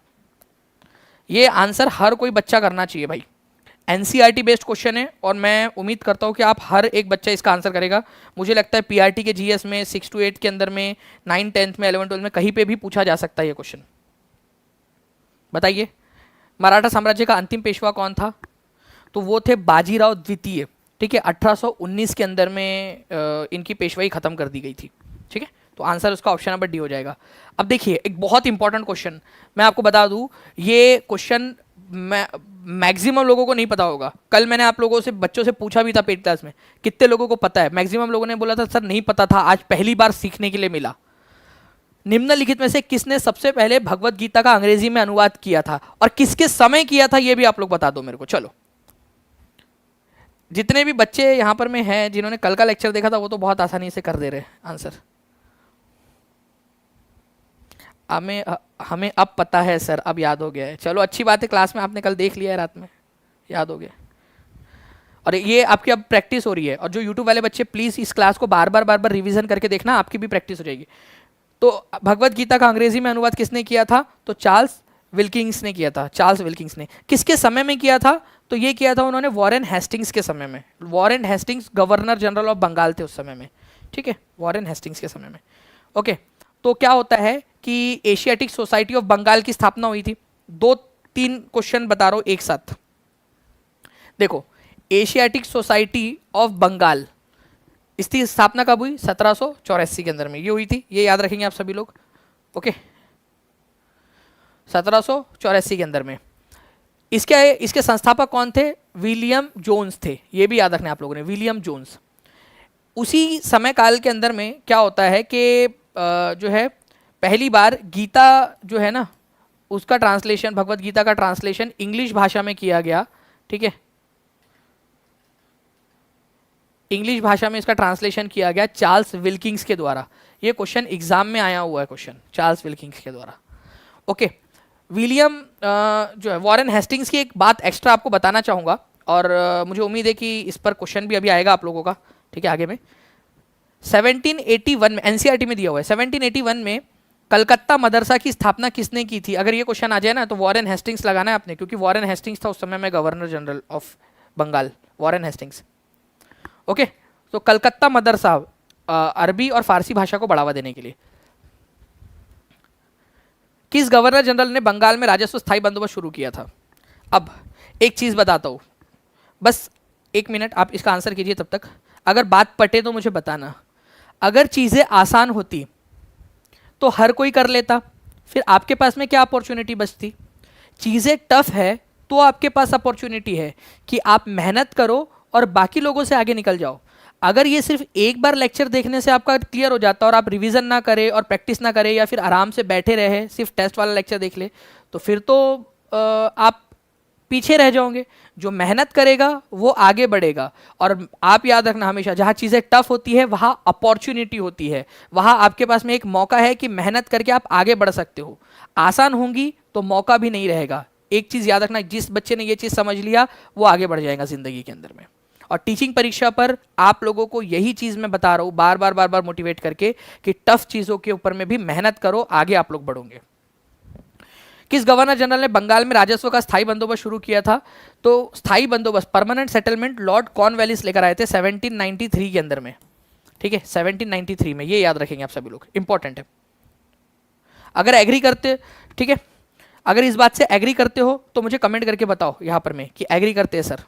ये आंसर हर कोई बच्चा करना चाहिए भाई, एनसीईआरटी बेस्ड क्वेश्चन है, और मैं उम्मीद करता हूँ कि आप हर एक बच्चा इसका आंसर करेगा। मुझे लगता है पीआरटी के जीएस में 6 to 8 के अंदर में, 9, 10th में, 11, 12 में कहीं पे भी पूछा जा सकता है ये क्वेश्चन। बताइए मराठा साम्राज्य का अंतिम पेशवा कौन था? तो वो थे बाजीराव द्वितीय, ठीक है, 1819 के अंदर में इनकी पेशवाई खत्म कर दी गई थी, ठीक है। तो आंसर उसका ऑप्शन नंबर डी हो जाएगा। अब देखिए एक बहुत इंपॉर्टेंट क्वेश्चन मैं आपको बता दूं, ये क्वेश्चन मैक्सिमम लोगों को नहीं पता होगा। कल मैंने आप लोगों से, बच्चों से पूछा भी था पेड क्लास में, कितने लोगों को पता है? मैक्सिमम लोगों ने बोला था सर नहीं पता था, आज पहली बार सीखने के लिए मिला। निम्नलिखित में से किसने सबसे पहले भगवत गीता का अंग्रेजी में अनुवाद किया था, और किसके समय किया था, ये भी आप लोग बता दो मेरे को। चलो जितने भी बच्चे यहाँ पर में हैं जिन्होंने कल का लेक्चर देखा था वो तो बहुत आसानी से कर दे रहे हैं आंसर। हमें अब पता है सर, अब याद हो गया है। चलो अच्छी बात है, क्लास में आपने कल देख लिया है, रात में याद हो गया। और ये आपकी अब प्रैक्टिस हो रही है, और जो यूट्यूब वाले बच्चे प्लीज इस क्लास को बार बार रिवीजन करके देखना, आपकी भी प्रैक्टिस हो जाएगी। तो भगवत गीता का अंग्रेजी में अनुवाद किसने किया था? तो चार्ल्स विल्किंग्स ने किया था। चार्ल्स विल्किंग्स ने किसके समय में किया था? तो ये किया था उन्होंने वॉरेन हेस्टिंग्स के समय में। Warren Hastings governor general of Bengal थे उस समय में, ठीक है, वॉरेन हेस्टिंग्स के समय में। ओके, तो क्या होता है कि एशियाटिक सोसाइटी ऑफ बंगाल की स्थापना हुई थी। 2-3 क्वेश्चन बता रहा हूँ एक साथ। देखो, एशियाटिक सोसाइटी ऑफ बंगाल, इसकी स्थापना कब हुई? 1784 के अंदर में ये हुई थी, ये याद रखेंगे आप सभी लोग। ओके, 1784 के अंदर में। इसके संस्थापक कौन थे? विलियम जोन्स थे, ये भी याद रखना आप लोगों ने, विलियम जोन्स। उसी समय काल के अंदर में क्या होता है कि जो है पहली बार गीता जो है ना, उसका ट्रांसलेशन, भगवत गीता का ट्रांसलेशन इंग्लिश भाषा में किया गया, ठीक है, इंग्लिश भाषा में इसका ट्रांसलेशन किया गया चार्ल्स विल्किंग्स के द्वारा। ये क्वेश्चन एग्जाम में आया हुआ है, क्वेश्चन चार्ल्स विल्किंग्स के द्वारा। ओके, विलियम जो है, वॉरेन हेस्टिंग्स की एक बात एक्स्ट्रा आपको बताना चाहूँगा, और मुझे उम्मीद है कि इस पर क्वेश्चन भी अभी आएगा आप लोगों का, ठीक है, आगे में। 1781 में एनसीईआरटी में दिया हुआ है, 1781 में कलकत्ता मदरसा की स्थापना किसने की थी? अगर ये क्वेश्चन आ जाए ना तो वॉरेन हेस्टिंग्स लगाना है आपने, क्योंकि वॉरेन हेस्टिंग्स था उस समय में governor general of Bengal, Warren Hastings. Okay, तो कलकत्ता मदरसा अरबी और फारसी भाषा को बढ़ावा देने के लिए। किस गवर्नर जनरल ने बंगाल में राजस्व स्थायी बंदोबस्त शुरू किया था? अब एक चीज बताता हूं, बस 1 मिनट आप इसका आंसर कीजिए तब तक। अगर बात पटे तो मुझे बताना। अगर चीजें आसान होती तो हर कोई कर लेता, फिर आपके पास में क्या अपॉर्चुनिटी बचती? चीजें टफ है तो आपके पास अपॉर्चुनिटी है कि आप मेहनत करो और बाकी लोगों से आगे निकल जाओ। अगर ये सिर्फ एक बार लेक्चर देखने से आपका क्लियर हो जाता और आप रिवीजन ना करें और प्रैक्टिस ना करें, या फिर आराम से बैठे रहे सिर्फ टेस्ट वाला लेक्चर देख ले, तो फिर तो आप पीछे रह जाओगे। जो मेहनत करेगा वो आगे बढ़ेगा। और आप याद रखना हमेशा, जहाँ चीज़ें टफ होती है वहाँ अपॉर्चुनिटी होती है, वहाँ आपके पास में एक मौका है कि मेहनत करके आप आगे बढ़ सकते हो। आसान होंगी तो मौका भी नहीं रहेगा। एक चीज़ याद रखना, जिस बच्चे ने ये चीज़ समझ लिया वो आगे बढ़ जाएगा ज़िंदगी के अंदर में। और टीचिंग परीक्षा पर आप लोगों को यही चीज़ मैं बता रहा हूँ बार बार मोटिवेट करके कि टफ चीज़ों के ऊपर में भी मेहनत करो, आगे आप लोग बढ़ोगे। किस गवर्नर जनरल ने बंगाल में राजस्व का स्थायी बंदोबस्त शुरू किया था? तो स्थायी बंदोबस्त, परमानेंट सेटलमेंट, लॉर्ड कॉर्नवालिस लेकर आए थे 1793 के अंदर में, ठीक है, 1793 में। ये याद रखेंगे आप सभी लोग, इंपॉर्टेंट है। अगर एग्री करते, ठीक है, अगर इस बात से एग्री करते हो तो मुझे कमेंट करके बताओ यहां पर में कि एग्री करते हैं सर।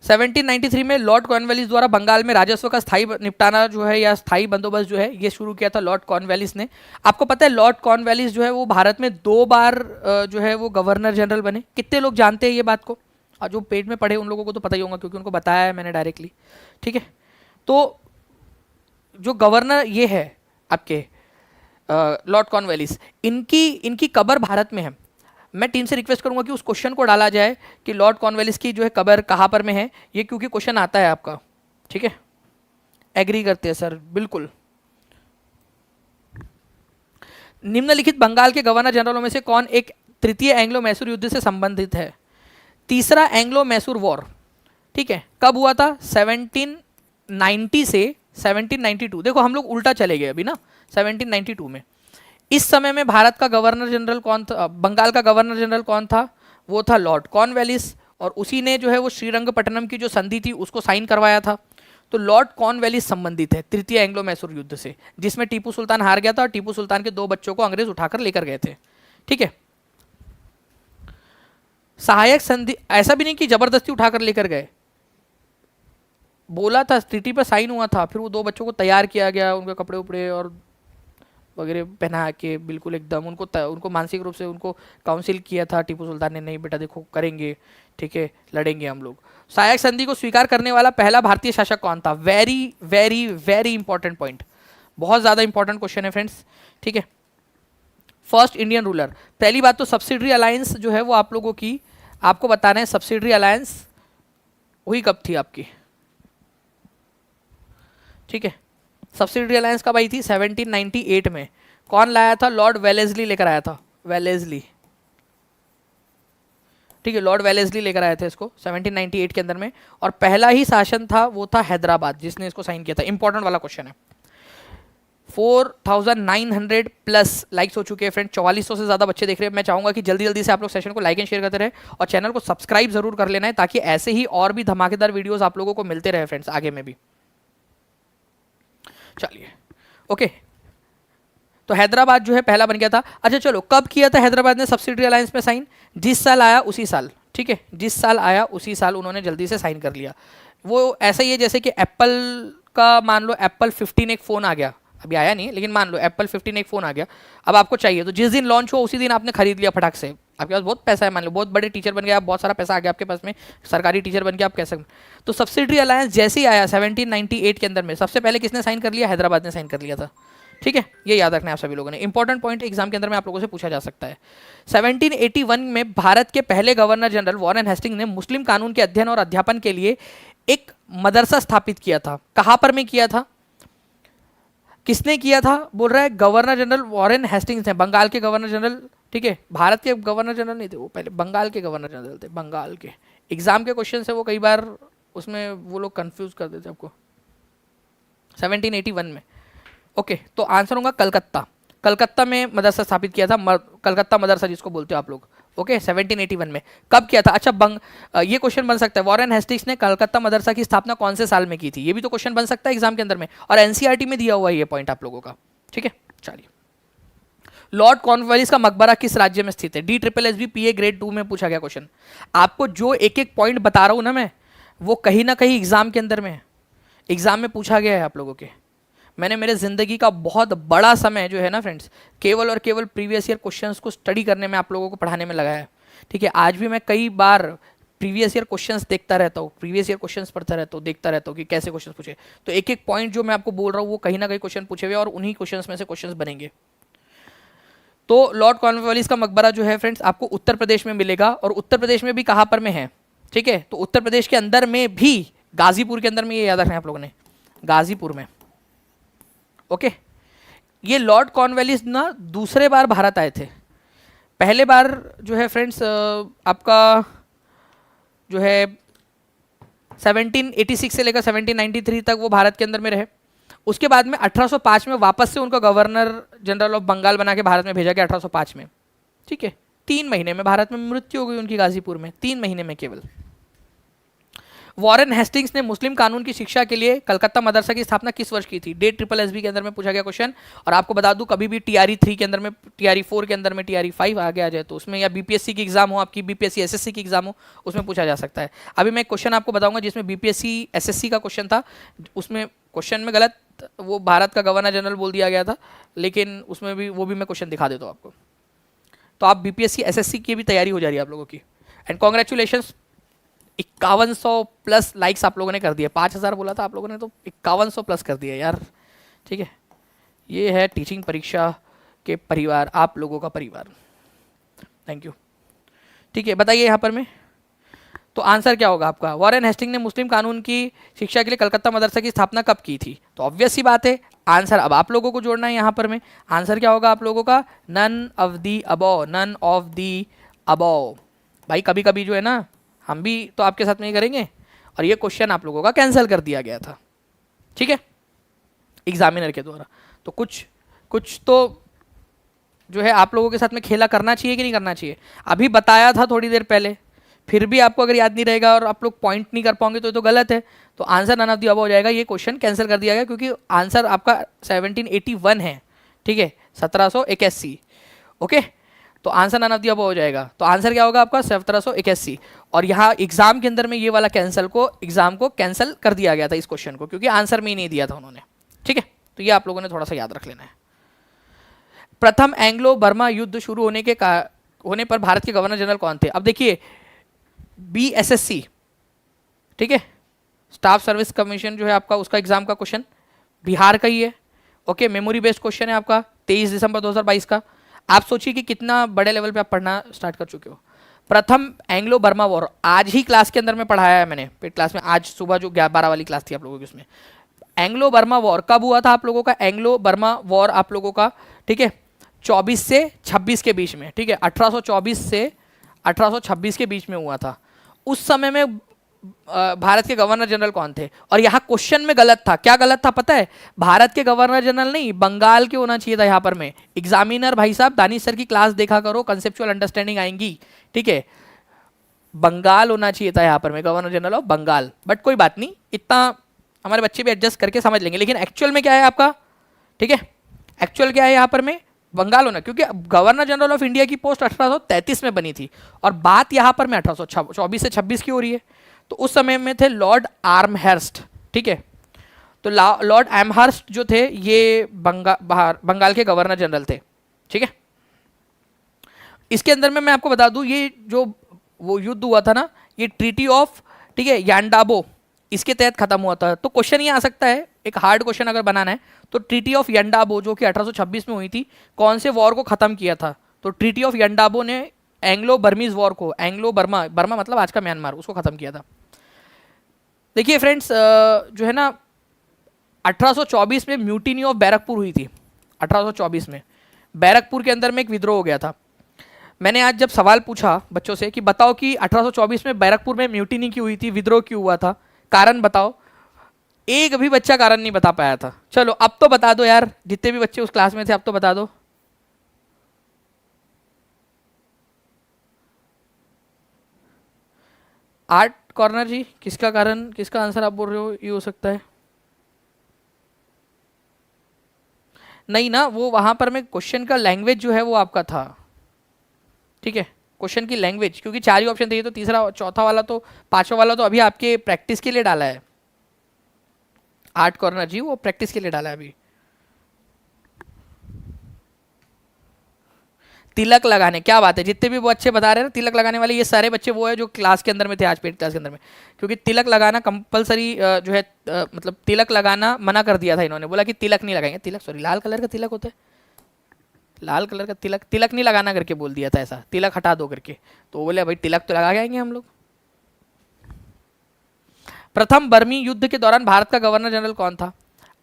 1793 में लॉर्ड कॉर्नवालिस द्वारा बंगाल में राजस्व का स्थायी निपटाना जो है, या स्थायी बंदोबस्त जो है, ये शुरू किया था लॉर्ड कॉर्नवालिस ने। आपको पता है लॉर्ड कॉर्नवालिस जो है वो भारत में 2 बार जो है वो गवर्नर जनरल बने। कितने लोग जानते हैं ये बात को? और जो पेट में पढ़े उन लोगों को तो पता ही होगा, क्योंकि उनको बताया है मैंने डायरेक्टली, ठीक है। तो जो गवर्नर ये है आपके लॉर्ड कॉर्नवालिस, इनकी कब्र भारत में है। मैं टीम से रिक्वेस्ट करूंगा कि उस क्वेश्चन को डाला जाए कि लॉर्ड कॉर्नवालिस की जो है कब्र कहाँ पर में है, ये क्योंकि क्वेश्चन आता है आपका, ठीक है। एग्री करते हैं सर, बिल्कुल। निम्नलिखित बंगाल के गवर्नर जनरलों में से कौन एक तृतीय एंग्लो मैसूर युद्ध से संबंधित है? तीसरा एंग्लो मैसूर वॉर, ठीक है, कब हुआ था? 1790 से 1792। देखो हम लोग उल्टा चले गए अभी ना, 1792 में। इस समय में भारत का गवर्नर जनरल कौन था? बंगाल का गवर्नर जनरल कौन था? वो था लॉर्ड कॉर्नवालिस, और उसी ने जो है वो श्रीरंगपट्टनम की जो संधि थी उसको साइन करवाया था। तो लॉर्ड कॉर्नवालिस संबंधित है तृतीय एंग्लो मैसूर युद्ध से, जिसमें टीपू सुल्तान हार गया था और टीपू सुल्तान के 2 बच्चों को अंग्रेज उठाकर लेकर गए थे, ठीक है। सहायक संधि, ऐसा भी नहीं कि जबरदस्ती उठाकर लेकर गए, बोला था, ट्रीटी पर साइन हुआ था, फिर वो 2 बच्चों को तैयार किया गया, उनके कपड़े उपड़े और वगैरह पहना के बिल्कुल एकदम उनको मानसिक रूप से उनको काउंसिल किया था टीपू सुल्तान ने, नहीं बेटा देखो करेंगे, ठीक है, लड़ेंगे हम लोग। सहायक संधि को स्वीकार करने वाला पहला भारतीय शासक कौन था? Very very very important point, बहुत ज़्यादा इंपॉर्टेंट क्वेश्चन है फ्रेंड्स, ठीक है। फर्स्ट इंडियन रूलर, पहली बात तो सब्सिडरी अलायंस जो है वो आप लोगों की, आपको बताना है सब्सिडरी अलायंस हुई कब थी आपकी, ठीक है। सब्सिडरी अलायंस कब आई थी? 1798 में। कौन लाया था? लॉर्ड वेलेस्ली लेकर आया था, वेलेस्ली। ठीक है, लॉर्ड वेलेस्ली लेकर आए थे इसको 1798 के अंदर में, और पहला ही शासन था वो था हैदराबाद जिसने इसको साइन किया था। इंपॉर्टेंट वाला क्वेश्चन है। 4900 प्लस लाइक्स हो चुके हैं फ्रेंड, 4400 से ज़्यादा बच्चे देख रहे हैं। मैं चाहूंगा कि जल्दी जल्दी से आप लोग सेशन को लाइक एंड शेयर करते रहे और चैनल को सब्सक्राइब जरूर कर लेना है, ताकि ऐसे ही और भी धमाकेदार वीडियोस आप लोगों को मिलते रहे फ्रेंड्स आगे में भी। चलिए ओके, तो हैदराबाद जो है पहला बन गया था। अच्छा चलो, कब किया था हैदराबाद ने सब्सिडरी अलायंस में साइन? जिस साल आया उसी साल, ठीक है, जिस साल आया उसी साल उन्होंने जल्दी से साइन कर लिया। वो ऐसा ही है जैसे कि एप्पल का, मान लो एप्पल 15 एक फ़ोन आ गया, अभी आया नहीं लेकिन मान लो एप्पल 15 एक फ़ोन आ गया, अब आपको चाहिए, तो जिस दिन लॉन्च हुआ उसी दिन आपने खरीद लिया फटाक से। आपके पास बहुत पैसा है, मान लो बहुत बड़े टीचर बन गए आप, बहुत सारा पैसा आ गया आपके पास में, सरकारी टीचर बन गया आप, कैसे? तो सब्सिडरी अलायंस जैसे ही आया 1798 के अंदर में, सबसे पहले किसने साइन कर लिया? हैदराबाद ने साइन कर लिया था। ठीक है, ये याद रखना है आप सभी लोगों ने। इंपॉर्टेंट पॉइंट एग्जाम के अंदर में आप लोगों से पूछा जा सकता है। 1781 में भारत के पहले गवर्नर जनरल वॉरेन हेस्टिंग ने मुस्लिम कानून के अध्ययन और अध्यापन के लिए एक मदरसा स्थापित किया था। कहां पर में किया था? किसने किया था? बोल रहा है गवर्नर जनरल वॉरेन हेस्टिंग्स ने, बंगाल के गवर्नर जनरल, ठीक है, भारत के गवर्नर जनरल नहीं थे वो, पहले बंगाल के गवर्नर जनरल थे, बंगाल के। एग्जाम के क्वेश्चन है वो, कई बार उसमें वो लोग कंफ्यूज कर देते आपको। 1781 में, ओके, तो आंसर होगा कलकत्ता। कलकत्ता में मदरसा स्थापित किया था, कलकत्ता मदरसा जिसको बोलते हो आप लोग, ओके, 1781 में। कब किया था? अच्छा, ये क्वेश्चन बन सकता है, वॉरेन हेस्टिंग्स ने कलकत्ता मदरसा की स्थापना कौन से साल में की थी? ये भी तो क्वेश्चन बन सकता है एग्जाम के अंदर में, और एनसीईआरटी में दिया हुआ है ये पॉइंट आप लोगों का। ठीक है, चलिए, लॉर्ड कॉर्नवालिस का मकबरा किस राज्य में स्थित है? DSSB PA ग्रेड 2 में पूछा गया क्वेश्चन। आपको जो एक एक पॉइंट बता रहा हूं ना मैं, वो कहीं ना कहीं एग्जाम के अंदर में, एग्जाम में पूछा गया है आप लोगों के। मैंने मेरे ज़िंदगी का बहुत बड़ा समय जो है ना फ्रेंड्स, केवल और केवल प्रीवियस ईयर क्वेश्चंस को स्टडी करने में, आप लोगों को पढ़ाने में लगाया है। ठीक है, आज भी मैं कई बार प्रीवियस ईयर क्वेश्चंस देखता रहता हूँ, प्रीवियस ईयर क्वेश्चंस पढ़ता रहता हूँ, देखता रहता हूँ कि कैसे क्वेश्चंस पूछे। तो एक एक पॉइंट जो मैं आपको बोल रहा हूँ वो कहीं ना कहीं क्वेश्चन पूछे हुए और उन्हीं क्वेश्चंस में से क्वेश्चंस बनेंगे। तो लॉर्ड कॉर्नवालिस का मकबरा जो है फ्रेंड्स आपको उत्तर प्रदेश में मिलेगा, और उत्तर प्रदेश में भी कहाँ पर में है? ठीक है, तो उत्तर प्रदेश के अंदर में भी गाजीपुर के अंदर में, ये याद रखना है आप लोगों ने, गाजीपुर में। ओके, ये लॉर्ड कॉर्नवालिस ना दूसरे बार भारत आए थे। पहले बार जो है फ्रेंड्स आपका जो है 1786 से लेकर 1793 तक वो भारत के अंदर में रहे। उसके बाद में 1805 में वापस से उनको गवर्नर जनरल ऑफ बंगाल बना के भारत में भेजा गया 1805 में। ठीक है, 3 महीने में भारत में मृत्यु हो गई उनकी गाजीपुर में, 3 महीने में केवल। वॉरेन हेस्टिंग्स ने मुस्लिम कानून की शिक्षा के लिए कलकत्ता मदरसा की स्थापना किस वर्ष की थी? DSSB के अंदर में पूछा गया क्वेश्चन। और आपको बता दूं, कभी भी TRE 3 के अंदर में, TRE 4 के अंदर में, TRE 5 आगे आ जाए तो उसमें, या BPSC की एग्जाम हो, आपकी BPSC SSC की एग्जाम हो, उसमें पूछा जा सकता है। अभी मैं क्वेश्चन आपको बताऊंगा जिसमें BPSC SSC का क्वेश्चन था, उसमें क्वेश्चन में गलत वो भारत का गवर्नर जनरल बोल दिया गया था, लेकिन उसमें भी वो भी मैं क्वेश्चन दिखा देता हूँ आपको। तो आप BPSC SSC की भी तैयारी हो जा रही है आप लोगों की। एंड कॉन्ग्रेचुलेशंस, 5100 प्लस लाइक्स आप लोगों ने कर दिए। 5000 बोला था आप लोगों ने, तो 5100 प्लस कर दिया यार। ठीक है, ये है टीचिंग परीक्षा के परिवार, आप लोगों का परिवार। Thank you. ठीक है, बताइए यहाँ पर में तो आंसर क्या होगा आपका? वॉरेन हेस्टिंग ने मुस्लिम कानून की शिक्षा के लिए कलकत्ता मदरसा की स्थापना कब की थी? तो ऑब्वियस सी बात है, आंसर अब आप लोगों को जोड़ना है यहाँ पर में। आंसर क्या होगा आप लोगों का? None of the above, none of the above. भाई कभी कभी जो है ना, हम भी तो आपके साथ में ही करेंगे, और ये क्वेश्चन आप लोगों का कैंसिल कर दिया गया था। ठीक है, एग्जामिनर के द्वारा। तो कुछ तो जो है आप लोगों के साथ में खेला करना चाहिए कि नहीं करना चाहिए? अभी बताया था थोड़ी देर पहले, फिर भी आपको अगर याद नहीं रहेगा और आप लोग पॉइंट नहीं कर पाओगे तो ये तो गलत है। तो answer none of the above हो जाएगा। ये क्वेश्चन कैंसिल कर दिया गया क्योंकि आंसर आपका 1781 है। ठीक है, 1781। ओके, तो answer none of the above हो जाएगा। तो आंसर क्या होगा आपका? 1781। और यहाँ एग्जाम के अंदर में ये वाला एग्जाम को कैंसिल कर दिया गया था इस क्वेश्चन को, क्योंकि आंसर में ही नहीं दिया था उन्होंने। ठीक है, तो ये आप लोगों ने थोड़ा सा याद रख लेना है। प्रथम एंग्लो बर्मा युद्ध शुरू होने पर भारत के गवर्नर जनरल कौन थे? अब देखिए, BSSC, ठीक है, स्टाफ सर्विस कमीशन जो है आपका, उसका एग्जाम का क्वेश्चन बिहार का ही है। ओके, मेमोरी बेस्ड क्वेश्चन है आपका 23 दिसंबर 2022 का। आप सोचिए कि कितना बड़े लेवल पे आप पढ़ना स्टार्ट कर चुके हो। प्रथम एंग्लो बर्मा वॉर, आज ही क्लास के अंदर में पढ़ाया है मैंने, पेड क्लास में, आज सुबह जो 12 वाली क्लास थी आप लोगों की, उसमें एंग्लो बर्मा वॉर कब हुआ था आप लोगों का? एंग्लो बर्मा वॉर आप लोगों का, ठीक है, 24 से 26 के बीच में। ठीक है, 1824 से 1826 के बीच में हुआ था। उस समय में भारत के गवर्नर जनरल कौन थे? और यहाँ क्वेश्चन में गलत था। क्या गलत था पता है? भारत के गवर्नर जनरल नहीं, बंगाल के होना चाहिए था यहाँ पर में। एग्जामिनर भाई साहब, दानिश सर की क्लास देखा करो, कंसेप्चुअल अंडरस्टैंडिंग आएंगी, ठीक है। बंगाल होना चाहिए था यहाँ पर में, governor general of Bengal. But कोई बात नहीं, इतना हमारे बच्चे भी एडजस्ट करके समझ लेंगे। लेकिन एक्चुअल में क्या है आपका, ठीक है, एक्चुअल क्या है यहाँ पर में, बंगाल होना, क्योंकि गवर्नर जनरल ऑफ इंडिया की पोस्ट 1833 में बनी थी और बात यहाँ पर में 1824 से 26 की हो रही है। तो उस समय में थे लॉर्ड आर्महर्स्ट, ठीक है। तो लॉर्ड आर्महर्स्ट जो थे ये बंगाल के गवर्नर जनरल थे, ठीक है। इसके अंदर में मैं आपको बता दूं, ये जो वो युद्ध हुआ था ना, ये ट्रीटी ऑफ, ठीक है, यांडाबो, इसके तहत खत्म हुआ था। तो क्वेश्चन ये आ सकता है, एक हार्ड क्वेश्चन अगर बनाना है तो ट्रीटी ऑफ यांडाबो जो कि 1826 में हुई थी, कौन से वॉर को खत्म किया था? तो ट्रीटी ऑफ यांडाबो ने एंग्लो बर्मीज वॉर को, एंग्लो बर्मा, बर्मा मतलब आज का म्यांमार, उसको खत्म किया था। देखिए फ्रेंड्स, जो है ना 1824 में म्यूटिनी ऑफ बैरकपुर हुई थी। 1824 में बैरकपुर के अंदर में एक विद्रोह हो गया था। मैंने आज जब सवाल पूछा बच्चों से कि बताओ कि 1824 में बैरकपुर में म्यूटिनी क्यों हुई थी, विद्रोह क्यों हुआ था, कारण बताओ, एक भी बच्चा कारण नहीं बता पाया था। चलो अब तो बता दो यार, जितने भी बच्चे उस क्लास में थे अब तो बता दो। आर्ट कॉर्नर जी, किसका कारण, किसका आंसर आप बोल रहे हो ये हो सकता है? नहीं ना, वो वहां पर में क्वेश्चन का लैंग्वेज जो है वो आपका था, ठीक है, क्वेश्चन की लैंग्वेज, क्योंकि 4 ही ऑप्शन थे, तो तीसरा चौथा वाला तो, पांचवा वाला तो अभी आपके प्रैक्टिस के लिए डाला है। आर्ट कॉर्नर जी वो प्रैक्टिस के लिए डाला है अभी। तिलक लगाने, क्या बात है, जितने भी वो अच्छे बता रहे हैं ना तिलक लगाने वाले, ये सारे बच्चे वो है जो क्लास के अंदर में थे, आज पेड क्लास के अंदर में। क्योंकि तिलक लगाना कंपलसरी जो है, मतलब तिलक लगाना मना कर दिया था इन्होंने, बोला कि तिलक नहीं लगाएंगे। तिलक, सॉरी, लाल कलर का तिलक होता है, लाल कलर का तिलक, तिलक नहीं लगाना करके बोल दिया था, ऐसा तिलक हटा दो करके। तो वो बोले भाई तिलक तो लगा के आएंगे हम लोग। प्रथम बर्मी युद्ध के दौरान भारत का गवर्नर जनरल कौन था?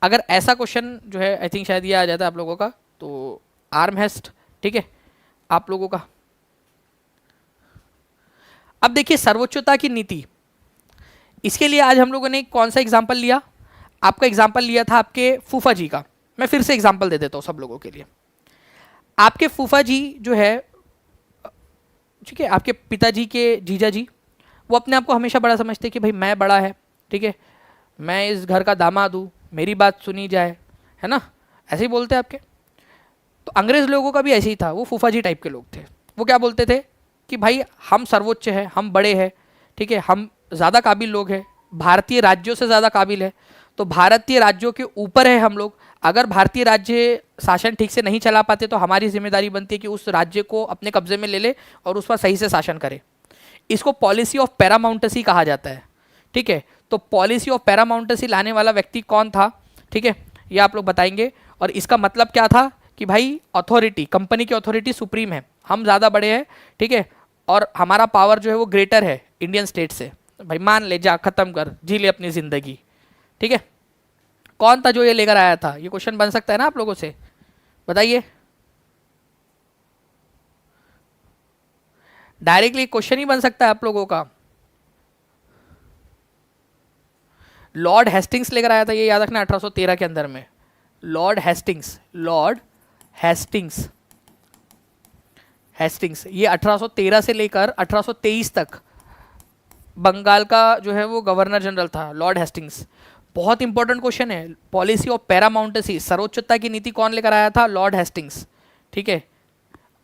अगर ऐसा क्वेश्चन जो है, आई थिंक शायद ये आ जाता है आप लोगों का, तो आर्महेस्ट, ठीक है, आप लोगों का। अब देखिए सर्वोच्चता की नीति, इसके लिए आज हम लोगों ने कौन सा एग्जाम्पल लिया? आपका एग्जाम्पल लिया था आपके फूफा जी का। मैं फिर से एग्जाम्पल दे देता हूं सब लोगों के लिए। आपके फूफा जी जो है, ठीक है, आपके पिताजी के जीजा जी, वो अपने आप को हमेशा बड़ा समझते हैं कि भाई मैं बड़ा है, ठीक है, मैं इस घर का दामाद हूँ, मेरी बात सुनी जाए, है ना, ऐसे ही बोलते हैं आपके। तो अंग्रेज लोगों का भी ऐसे ही था, वो फूफा जी टाइप के लोग थे। वो क्या बोलते थे कि भाई हम सर्वोच्च हैं, हम बड़े हैं, ठीक है, हम ज़्यादा काबिल लोग हैं, भारतीय राज्यों से ज़्यादा काबिल है, तो भारतीय राज्यों के ऊपर है हम लोग। अगर भारतीय राज्य शासन ठीक से नहीं चला पाते तो हमारी जिम्मेदारी बनती है कि उस राज्य को अपने कब्जे में ले ले और उस पर सही से शासन करे। इसको पॉलिसी ऑफ पैरामाउंटेसी कहा जाता है, ठीक है। तो पॉलिसी ऑफ पैरामाउंटेसी लाने वाला व्यक्ति कौन था, ठीक है, ये आप लोग बताएंगे। और इसका मतलब क्या था कि भाई अथॉरिटी, कंपनी की अथॉरिटी सुप्रीम है, हम ज़्यादा बड़े हैं, ठीक है, और हमारा पावर जो है वो ग्रेटर है इंडियन स्टेट से। भाई मान ले, जा खत्म कर, जी ले अपनी ज़िंदगी, ठीक है। कौन था जो ये लेकर आया था? ये क्वेश्चन बन सकता है ना आप लोगों से, बताइए। डायरेक्टली क्वेश्चन ही बन सकता है आप लोगों का। लॉर्ड हेस्टिंग्स लेकर आया था, ये याद रखना, 1813 के अंदर में। Lord Hastings, Lord Hastings, Hastings, ये 1813 से लेकर 1823 तक बंगाल का जो है वो गवर्नर जनरल था, लॉर्ड हेस्टिंग्स। बहुत इंपॉर्टेंट क्वेश्चन है। पॉलिसी ऑफ पैरामाउंटेसी, सर्वोच्चता की नीति कौन लेकर आया था? लॉर्ड हेस्टिंग्स, ठीक है।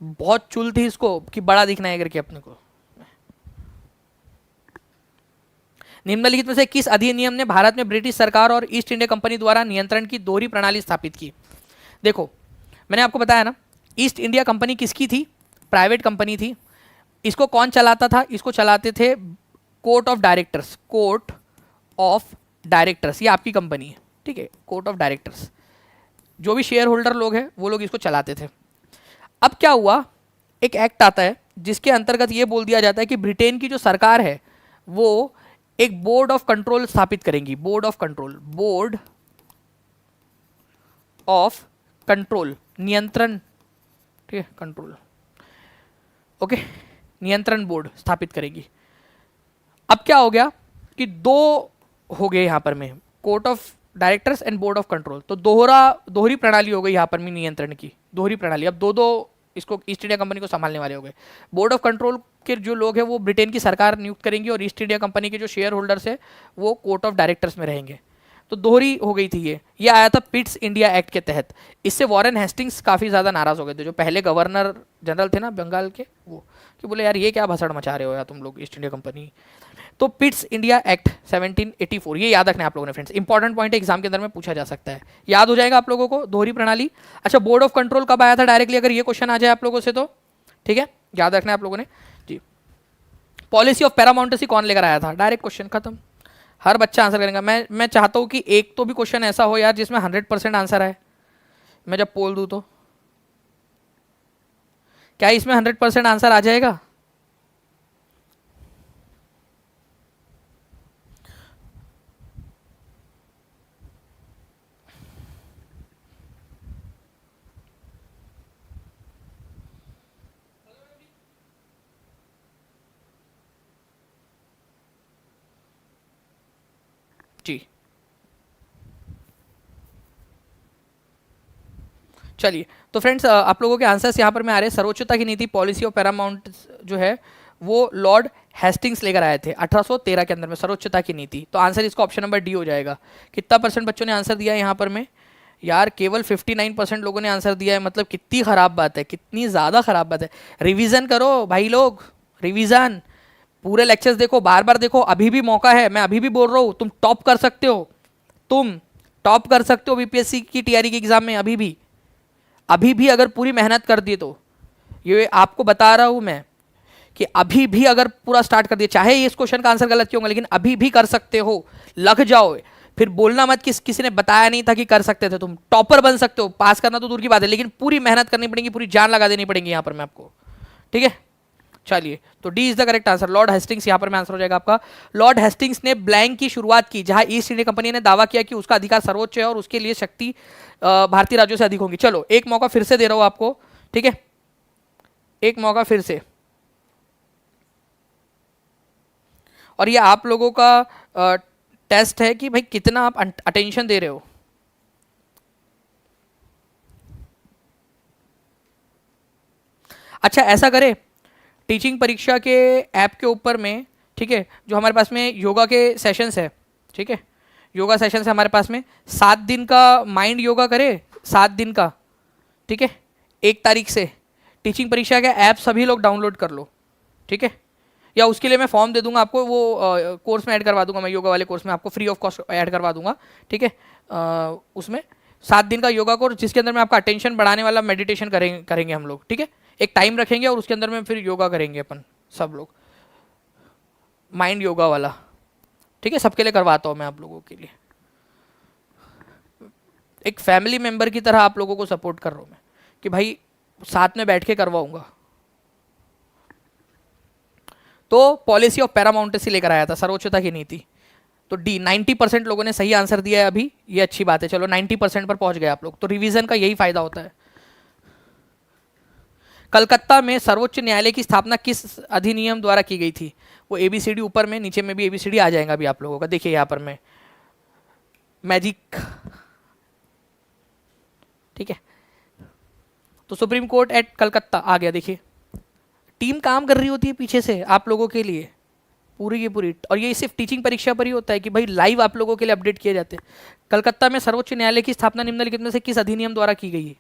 बहुत चुल थी इसको कि बड़ा दिखना है करके अपने को। निम्नलिखित में से किस अधिनियम ने भारत में ब्रिटिश सरकार और ईस्ट इंडिया कंपनी द्वारा नियंत्रण की दोहरी प्रणाली स्थापित की? देखो मैंने आपको बताया ना, ईस्ट इंडिया कंपनी किसकी थी? प्राइवेट कंपनी थी। इसको कौन चलाता था? इसको चलाते थे court of directors, court of directors, ये आपकी कंपनी है, ठीक है, कोर्ट ऑफ डायरेक्टर्स। जो भी शेयर होल्डर लोग हैं वो लोग इसको चलाते थे। अब क्या हुआ, एक एक्ट आता है जिसके अंतर्गत ये बोल दिया जाता है कि ब्रिटेन की जो सरकार है वो एक बोर्ड ऑफ कंट्रोल स्थापित करेंगी। Board of control, board of control, नियंत्रण, ठीक है, कंट्रोल, ओके। नियंत्रण बोर्ड स्थापित करेगी। अब क्या हो गया कि दो हो गए यहाँ पर में, court of directors and board of control, तो दोहरी प्रणाली हो गई यहाँ पर में नियंत्रण की, दोहरी प्रणाली। अब दो दो इसको ईस्ट इंडिया कंपनी को संभालने वाले हो गए। बोर्ड ऑफ कंट्रोल के जो लोग हैं वो ब्रिटेन की सरकार नियुक्त करेंगी और ईस्ट इंडिया कंपनी के जो शेयर होल्डर्स है वो कोर्ट ऑफ डायरेक्टर्स में रहेंगे। तो दोहरी हो गई थी ये आया था पिट्स इंडिया एक्ट के तहत। इससे वॉरेन हेस्टिंग्स काफ़ी ज़्यादा नाराज़ हो गए थे, जो पहले गवर्नर जनरल थे ना बंगाल के, वो कि बोले यार ये क्या भसड़ मचा रहे हो यार तुम लोग ईस्ट इंडिया कंपनी। तो पिट्स इंडिया एक्ट 1784, ये याद रखना है आप लोगों ने फ्रेंड्स, इंपॉर्टेंट पॉइंट है, एग्जाम के अंदर में पूछा जा सकता है, याद हो जाएगा आप लोगों को दोहरी प्रणाली। अच्छा, बोर्ड ऑफ कंट्रोल कब आया था डायरेक्टली, अगर ये क्वेश्चन आ जाए आप लोगों से तो ठीक है, याद रखना है आप लोगों ने जी। पॉलिसी ऑफ पैरामाउंटेसी कौन लेकर आया था, डायरेक्ट क्वेश्चन खत्म, हर बच्चा आंसर करेगा। मैं चाहता हूं कि एक तो भी क्वेश्चन ऐसा हो यार जिसमें 100% आंसर आए। मैं जब पोल दूं तो क्या इसमें 100% आंसर आ जाएगा? जी चलिए, तो फ्रेंड्स आप लोगों के आंसर्स यहाँ पर में आ रहे हैं। सर्वोच्चता की नीति, पॉलिसी ऑफ पैरामाउंट जो है वो लॉर्ड हेस्टिंग्स लेकर आए थे 1813 के अंदर में, सर्वोच्चता की नीति। तो आंसर इसका ऑप्शन नंबर डी हो जाएगा। कितना परसेंट बच्चों ने आंसर दिया है यहाँ पर में यार? केवल 59% लोगों ने आंसर दिया है, मतलब कितनी ख़राब बात है, कितनी ज़्यादा ख़राब बात है। रिवीजन करो भाई लोग, रिवीजन, पूरे लेक्चर्स देखो, बार बार देखो, अभी भी मौका है, मैं अभी भी बोल रहा हूँ, तुम टॉप कर सकते हो, तुम टॉप कर सकते हो बीपीएससी की टीआरई के एग्जाम में, अभी भी अगर पूरी मेहनत कर दी तो। ये आपको बता रहा हूं मैं कि अभी भी अगर पूरा स्टार्ट कर दिया, चाहे इस क्वेश्चन का आंसर गलत क्यों होगा, लेकिन अभी भी कर सकते हो, लग जाओ। फिर बोलना मत कि किसी ने बताया नहीं था कि कर सकते थे। तुम टॉपर बन सकते हो, पास करना तो दूर की बात है, लेकिन पूरी मेहनत करनी पड़ेगी, पूरी जान लगा देनी पड़ेगी यहाँ पर मैं आपको, ठीक है। चलिए, तो D is the correct answer, Lord Hastings यहाँ पर में आंसर हो जाएगा आपका। लॉर्ड हेस्टिंग्स ने ब्लैंक की शुरुआत की, जहां ईस्ट इंडिया कंपनी ने दावा किया कि उसका अधिकार सर्वोच्च है और उसके लिए शक्ति भारतीय राज्यों से अधिक होंगी। चलो, एक मौका फिर से दे रहा हूं आपको, ठीक है, एक मौका फिर से, और ये आप लोगों का टेस्ट है कि भाई कितना आप अटेंशन दे रहे हो। अच्छा, ऐसा करें, टीचिंग परीक्षा के ऐप के ऊपर में, ठीक है, जो हमारे पास में योगा के सेशंस है, ठीक है, योगा सेशन है हमारे पास में, 7 दिन का माइंड योगा करे, 7 दिन का, ठीक है, 1 तारीख से। टीचिंग परीक्षा का ऐप सभी लोग डाउनलोड कर लो, ठीक है, या उसके लिए मैं फॉर्म दे दूंगा आपको, वो कोर्स में ऐड करवा दूंगा, मैं योगा वाले कोर्स में आपको फ्री ऑफ कॉस्ट ऐड करवा दूंगा, ठीक है। उसमें 7 दिन का योगा कोर्स, जिसके अंदर में आपका अटेंशन बढ़ाने वाला मेडिटेशन करेंगे हम लोग, ठीक है। एक टाइम रखेंगे और उसके अंदर में फिर योगा करेंगे अपन सब लोग, माइंड योगा वाला, ठीक है, सबके लिए करवाता हूँ मैं आप लोगों के लिए, एक फैमिली मेंबर की तरह आप लोगों को सपोर्ट कर रहा हूँ मैं कि भाई साथ में बैठ के करवाऊंगा। तो पॉलिसी ऑफ पैरामाउंटेसी लेकर आया था, सर्वोच्चता की नीति। तो डी, 90% लोगों ने सही आंसर दिया है अभी, ये अच्छी बात है, चलो 90% पर पहुंच गए आप लोग। तो रिवीजन का यही फायदा होता है। कलकत्ता में सर्वोच्च न्यायालय की स्थापना किस अधिनियम द्वारा की गई थी? वो एबीसीडी ऊपर में, नीचे में भी एबीसीडी आ जाएगा अभी आप लोगों का, देखिए यहाँ पर मैं मैजिक, ठीक है। तो सुप्रीम कोर्ट एट कलकत्ता आ गया, देखिए टीम काम कर रही होती है पीछे से आप लोगों के लिए पूरी की पूरी, और ये सिर्फ टीचिंग परीक्षा पर ही होता है कि भाई लाइव आप लोगों के लिए अपडेट किए जाते हैं। कलकत्ता में सर्वोच्च न्यायालय की स्थापना निम्नलिखित में से किस अधिनियम द्वारा की गई है?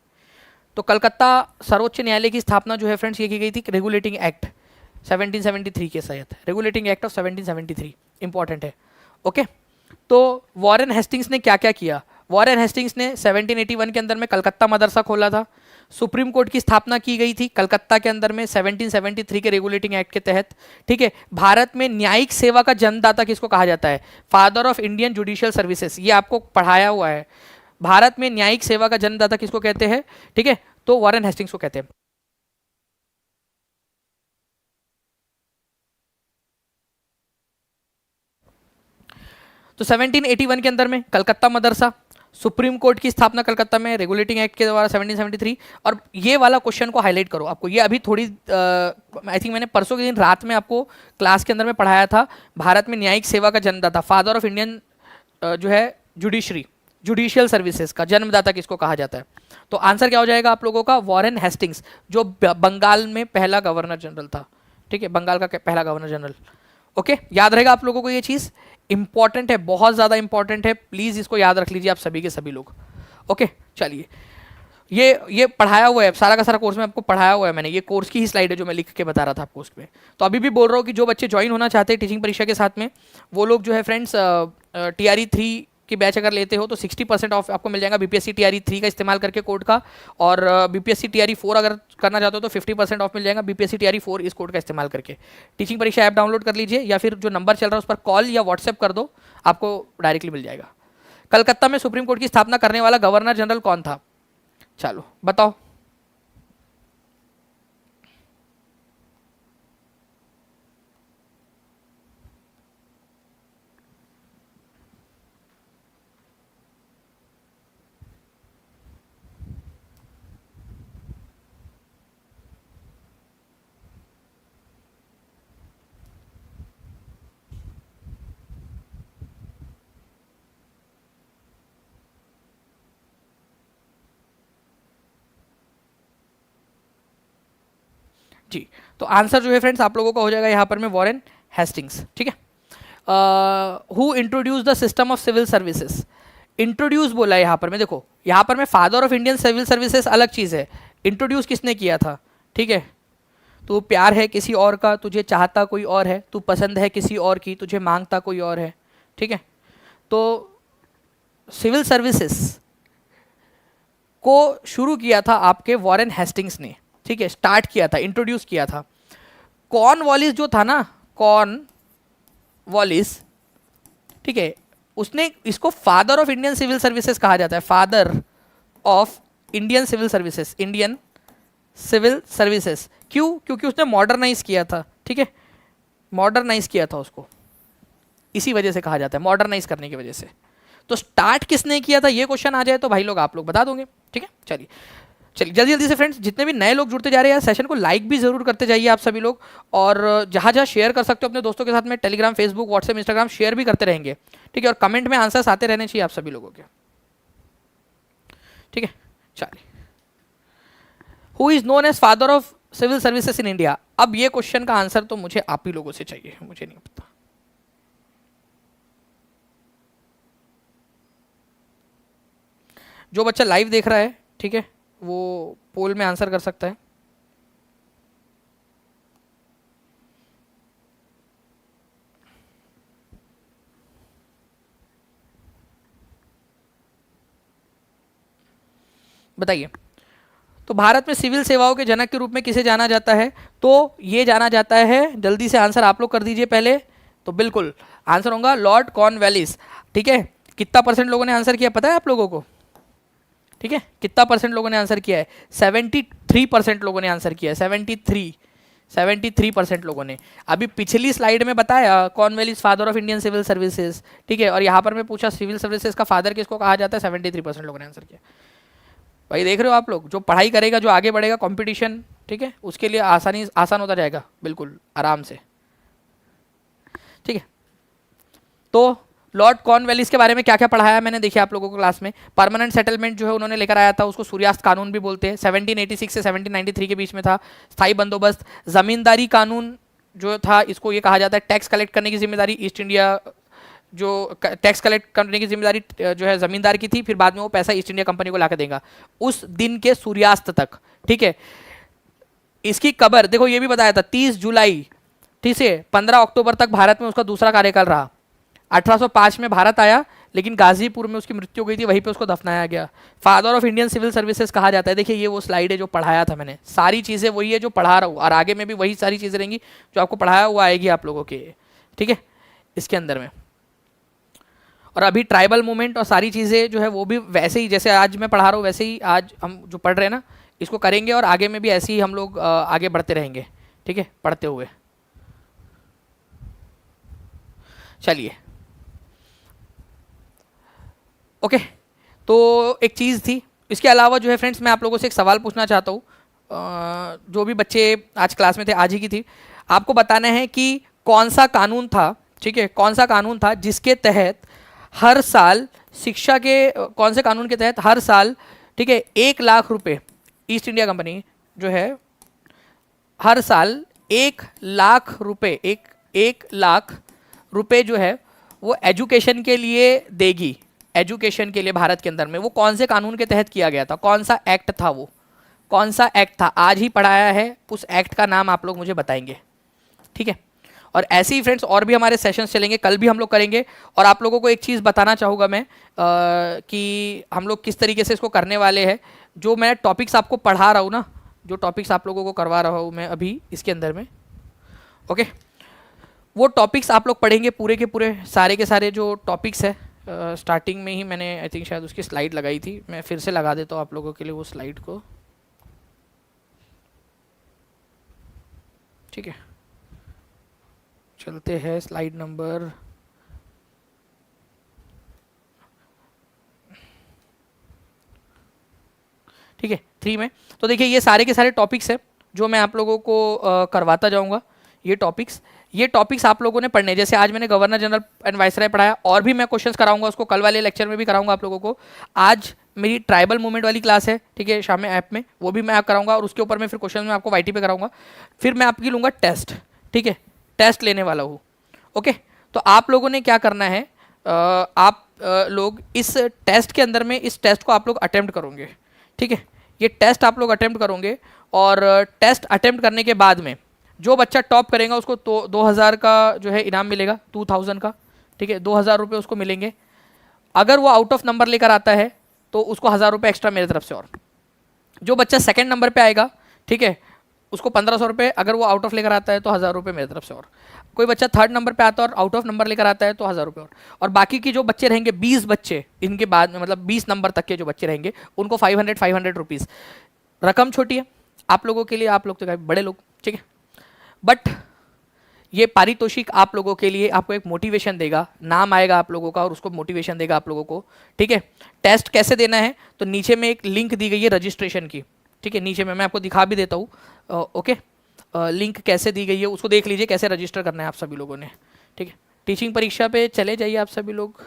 तो कलकत्ता सर्वोच्च न्यायालय की स्थापना जो है फ्रेंड्स, ये की गई थी रेगुलेटिंग एक्ट 1773 के तहत, रेगुलेटिंग एक्ट ऑफ 1773, इंपॉर्टेंट है, ओके। तो वॉरेन हेस्टिंग्स ने क्या क्या किया? वॉरेन हेस्टिंग्स ने 1781 के अंदर में कलकत्ता मदरसा खोला था। सुप्रीम कोर्ट की स्थापना की गई थी कलकत्ता के अंदर में 1773 के रेगुलेटिंग एक्ट के तहत, ठीक है। भारत में न्यायिक सेवा का जन्मदाता किसको कहा जाता है? Father of Indian judicial services, ये आपको पढ़ाया हुआ है। भारत में न्यायिक सेवा का जन्मदाता किसको कहते हैं? ठीक है, तो वॉरेन हेस्टिंग्स को कहते हैं। तो 1781 के अंदर में कलकत्ता मदरसा, सुप्रीम कोर्ट की स्थापना कलकत्ता में, रेगुलेटिंग एक्ट के द्वारा 1773। और ये वाला क्वेश्चन को हाईलाइट करो आपको, ये अभी थोड़ी आई थिंक मैंने परसों के दिन रात में आपको क्लास के अंदर में पढ़ाया था। भारत में न्यायिक सेवा का जन्मदाता, फादर ऑफ इंडियन जो है जुडिशरी, जुडिशियल सर्विसेज का जन्मदाता किसको कहा जाता है? तो आंसर क्या हो जाएगा आप लोगों का? वॉरेन हेस्टिंग्स, जो बंगाल में पहला गवर्नर जनरल था। ठीक है, बंगाल का पहला गवर्नर जनरल। ओके, याद रहेगा आप लोगों को ये चीज़, इंपॉर्टेंट है, बहुत ज़्यादा इंपॉर्टेंट है, प्लीज़ इसको याद रख लीजिए आप सभी के सभी लोग। ओके चलिए, ये पढ़ाया हुआ है सारा का सारा कोर्स में, आपको पढ़ाया हुआ है मैंने, ये कोर्स की ही स्लाइड है जो मैं लिख के बता रहा था आपको उसमें। तो अभी भी बोल रहा हूँ कि जो बच्चे ज्वाइन होना चाहते हैं टीचिंग परीक्षा के साथ में, वो लोग जो है फ्रेंड्स TRE 3 की बैच अगर लेते हो तो 60% ऑफ आपको मिल जाएगा BPSC TRE 3 का इस्तेमाल करके कोड का, और BPSC TRE 4 अगर करना चाहते हो तो 50% ऑफ मिल जाएगा BPSC TRE 4 इस कोड का इस्तेमाल करके। टीचिंग परीक्षा ऐप डाउनलोड कर लीजिए, या फिर जो नंबर चल रहा है उस पर कॉल या व्हाट्सएप कर दो, आपको डायरेक्टली मिल जाएगा। कलकत्ता में सुप्रीम कोर्ट की स्थापना करने वाला गवर्नर जनरल कौन था? चलो बताओ। जी, तो आंसर जो है फ्रेंड्स आप लोगों का हो जाएगा यहाँ पर में वॉरेन हेस्टिंग्स। ठीक है, who introduce the system of civil services? Introduce बोला है यहाँ पर में, देखो यहाँ पर में father of Indian civil services अलग चीज़ है, इंट्रोड्यूस किसने किया था? ठीक है, तू प्यार है किसी और का, तुझे चाहता कोई और है, तू पसंद है किसी और की, तुझे मांगता कोई और है। ठीक है, तो सिविल सर्विसेज को शुरू किया था आपके वॉरेन हेस्टिंग्स ने। ठीक है, स्टार्ट किया था, इंट्रोड्यूस किया था। कॉर्नवालिस जो था ना, कॉर्नवालिस, ठीक है, उसने इसको father of Indian civil services कहा जाता है, father of Indian civil services, Indian civil services. क्यों? क्योंकि उसने मॉडर्नाइज किया था। ठीक है, मॉडर्नाइज किया था उसको, इसी वजह से कहा जाता है, मॉडर्नाइज करने की वजह से। तो स्टार्ट किसने किया था, ये क्वेश्चन आ जाए तो भाई लोग आप लोग बता दोगे। ठीक है, चलिए चलिए जल्दी जल्दी से फ्रेंड्स, जितने भी नए लोग जुड़ते जा रहे हैं सेशन को लाइक भी जरूर करते जाइए आप सभी लोग, और जहाँ जहाँ शेयर कर सकते हो अपने दोस्तों के साथ में, Telegram, Facebook, WhatsApp, Instagram share भी करते रहेंगे। ठीक है, और कमेंट में आंसर्स आते रहने चाहिए आप सभी लोगों के। ठीक है, चलिए, who is known as father of civil services in India? अब ये क्वेश्चन का आंसर तो मुझे आप ही लोगों से चाहिए, मुझे नहीं पता। जो बच्चा लाइव देख रहा है, ठीक है, वो पोल में आंसर कर सकता है। बताइए, तो भारत में सिविल सेवाओं के जनक के रूप में किसे जाना जाता है? तो ये जाना जाता है, जल्दी से आंसर आप लोग कर दीजिए पहले। तो बिल्कुल आंसर होगा लॉर्ड कॉर्नवालिस। ठीक है, कितना परसेंट लोगों ने आंसर किया पता है आप लोगों को? ठीक है, कितना परसेंट लोगों ने आंसर किया है? 73% लोगों ने आंसर किया है, 73% लोगों ने। अभी पिछली स्लाइड में बताया Cornwallis father of Indian civil services. ठीक है, और यहाँ पर मैं पूछा सिविल सर्विसेज का फादर किसको कहा जाता है, 73% लोगों ने आंसर किया। भाई देख रहे हो आप लोग, जो पढ़ाई करेगा, जो आगे बढ़ेगा कंपटीशन, ठीक है, उसके लिए आसान होता जाएगा, बिल्कुल आराम से। ठीक है, तो लॉर्ड कॉर्नवालिस के बारे में क्या क्या पढ़ाया मैंने, देखिए आप लोगों को क्लास में। परमानेंट सेटलमेंट जो है उन्होंने लेकर आया था, उसको सूर्यास्त कानून भी बोलते हैं, 1786 से 1793 के बीच में था। स्थायी बंदोबस्त, जमींदारी कानून जो था, इसको ये कहा जाता है टैक्स कलेक्ट करने की जिम्मेदारी ईस्ट इंडिया, जो टैक्स कलेक्ट करने की जिम्मेदारी जो है जमींदार की थी, फिर बाद में वो पैसा ईस्ट इंडिया कंपनी को लाकर देगा उस दिन के सूर्यास्त तक। ठीक है, इसकी कबर देखो, ये भी बताया था 30 जुलाई, ठीक है, 15 अक्टूबर तक भारत में उसका दूसरा कार्यकाल रहा। 1805 में भारत आया, लेकिन गाजीपुर में उसकी मृत्यु हो गई थी, वहीं पे उसको दफनाया गया। Father of Indian civil services कहा जाता है। देखिए ये वो स्लाइड है जो पढ़ाया था मैंने, सारी चीज़ें वही है जो पढ़ा रहा हूँ, और आगे में भी वही सारी चीज़ें रहेंगी जो आपको पढ़ाया हुआ आएगी आप लोगों के। ठीक है, इसके अंदर में, और अभी ट्राइबल मूवमेंट और सारी चीज़ें जो है वो भी वैसे ही, जैसे आज मैं पढ़ा रहा हूँ वैसे ही आज हम जो पढ़ रहे हैं ना, इसको करेंगे, और आगे में भी ऐसे ही हम लोग आगे बढ़ते रहेंगे। ठीक है, पढ़ते हुए। चलिए, ओके, तो एक चीज़ थी। इसके अलावा जो है फ्रेंड्स, मैं आप लोगों से एक सवाल पूछना चाहता हूँ। जो भी बच्चे आज क्लास में थे, आज ही की थी, आपको बताना है कि कौन सा कानून था, ठीक है, कौन सा कानून था जिसके तहत हर साल शिक्षा के, कौन से कानून के तहत हर साल, ठीक है, 1 लाख रुपए ईस्ट इंडिया कंपनी जो है हर साल 1 लाख रुपए, 1 लाख रुपए जो है वो एजुकेशन के लिए देगी, एजुकेशन के लिए भारत के अंदर में। वो कौन से कानून के तहत किया गया था, कौन सा एक्ट था, वो कौन सा एक्ट था, आज ही पढ़ाया है, उस एक्ट का नाम आप लोग मुझे बताएंगे, ठीक है। और ऐसे ही फ्रेंड्स और भी हमारे सेशंस चलेंगे, कल भी हम लोग करेंगे। और आप लोगों को एक चीज़ बताना चाहूँगा मैं कि हम लोग किस तरीके से इसको करने वाले हैं। जो मैं टॉपिक्स आपको पढ़ा रहा हूँ ना, जो टॉपिक्स आप लोगों को करवा रहा हूँ मैं अभी इसके अंदर में, ओके, वो टॉपिक्स आप लोग पढ़ेंगे पूरे के पूरे, सारे के सारे जो टॉपिक्स है। स्टार्टिंग में ही मैंने आई थिंक शायद उसकी स्लाइड लगाई थी, मैं फिर से लगा देता हूँ आप लोगों के लिए वो स्लाइड को, ठीक है। चलते हैं स्लाइड नंबर, ठीक है, 3 में। तो देखिए ये सारे के सारे टॉपिक्स हैं जो मैं आप लोगों को करवाता जाऊंगा। ये टॉपिक्स आप लोगों ने पढ़ने, जैसे आज मैंने गवर्नर जनरल एंड वायसराय पढ़ाया, और भी मैं क्वेश्चंस कराऊंगा उसको, कल वाले लेक्चर में भी कराऊंगा आप लोगों को। आज मेरी ट्राइबल मूवमेंट वाली क्लास है, ठीक है, शाम में ऐप में, वो भी मैं आप कराऊंगा, और उसके ऊपर मैं फिर क्वेश्चन में आपको वाईटी पे कराऊंगा। फिर मैं आपकी लूँगा टेस्ट, ठीक है, टेस्ट लेने वाला हूँ, ओके। तो आप लोगों ने क्या करना है, आप लोग इस टेस्ट के अंदर में, इस टेस्ट को आप लोग अटेम्प्ट करोगे, ठीक है। ये टेस्ट आप लोग अटेम्प्ट करोगे, और टेस्ट अटेम्प्ट करने के बाद में जो बच्चा टॉप करेगा उसको तो 2000 का जो है इनाम मिलेगा, 2000 का, ठीक है, 2000 रुपये उसको मिलेंगे। अगर वो आउट ऑफ नंबर लेकर आता है तो उसको 1000 रुपये एक्स्ट्रा मेरी तरफ से। और जो बच्चा सेकंड नंबर पे आएगा, ठीक है, उसको 1500 रुपये, अगर वो आउट ऑफ लेकर आता है तो 1000 रुपये मेरी तरफ से। और कोई बच्चा थर्ड नंबर पे आता है और आउट ऑफ नंबर लेकर आता है तो 1000 रुपये। और बाकी की जो बच्चे रहेंगे 20 बच्चे इनके बाद में, मतलब 20 नंबर तक के जो बच्चे रहेंगे उनको 500 रुपीज़। रकम छोटी है आप लोगों के लिए, आप लोग तो बड़े लोग, ठीक है, बट ये पारितोषिक आप लोगों के लिए आपको एक मोटिवेशन देगा, नाम आएगा आप लोगों का और उसको मोटिवेशन देगा आप लोगों को, ठीक है। टेस्ट कैसे देना है, तो नीचे में एक लिंक दी गई है रजिस्ट्रेशन की, ठीक है, नीचे में मैं आपको दिखा भी देता हूँ, ओके। लिंक कैसे दी गई है उसको देख लीजिए, कैसे रजिस्टर करना है आप सभी लोगों ने, ठीक है। टीचिंग परीक्षा पे चले जाइए आप सभी लोग,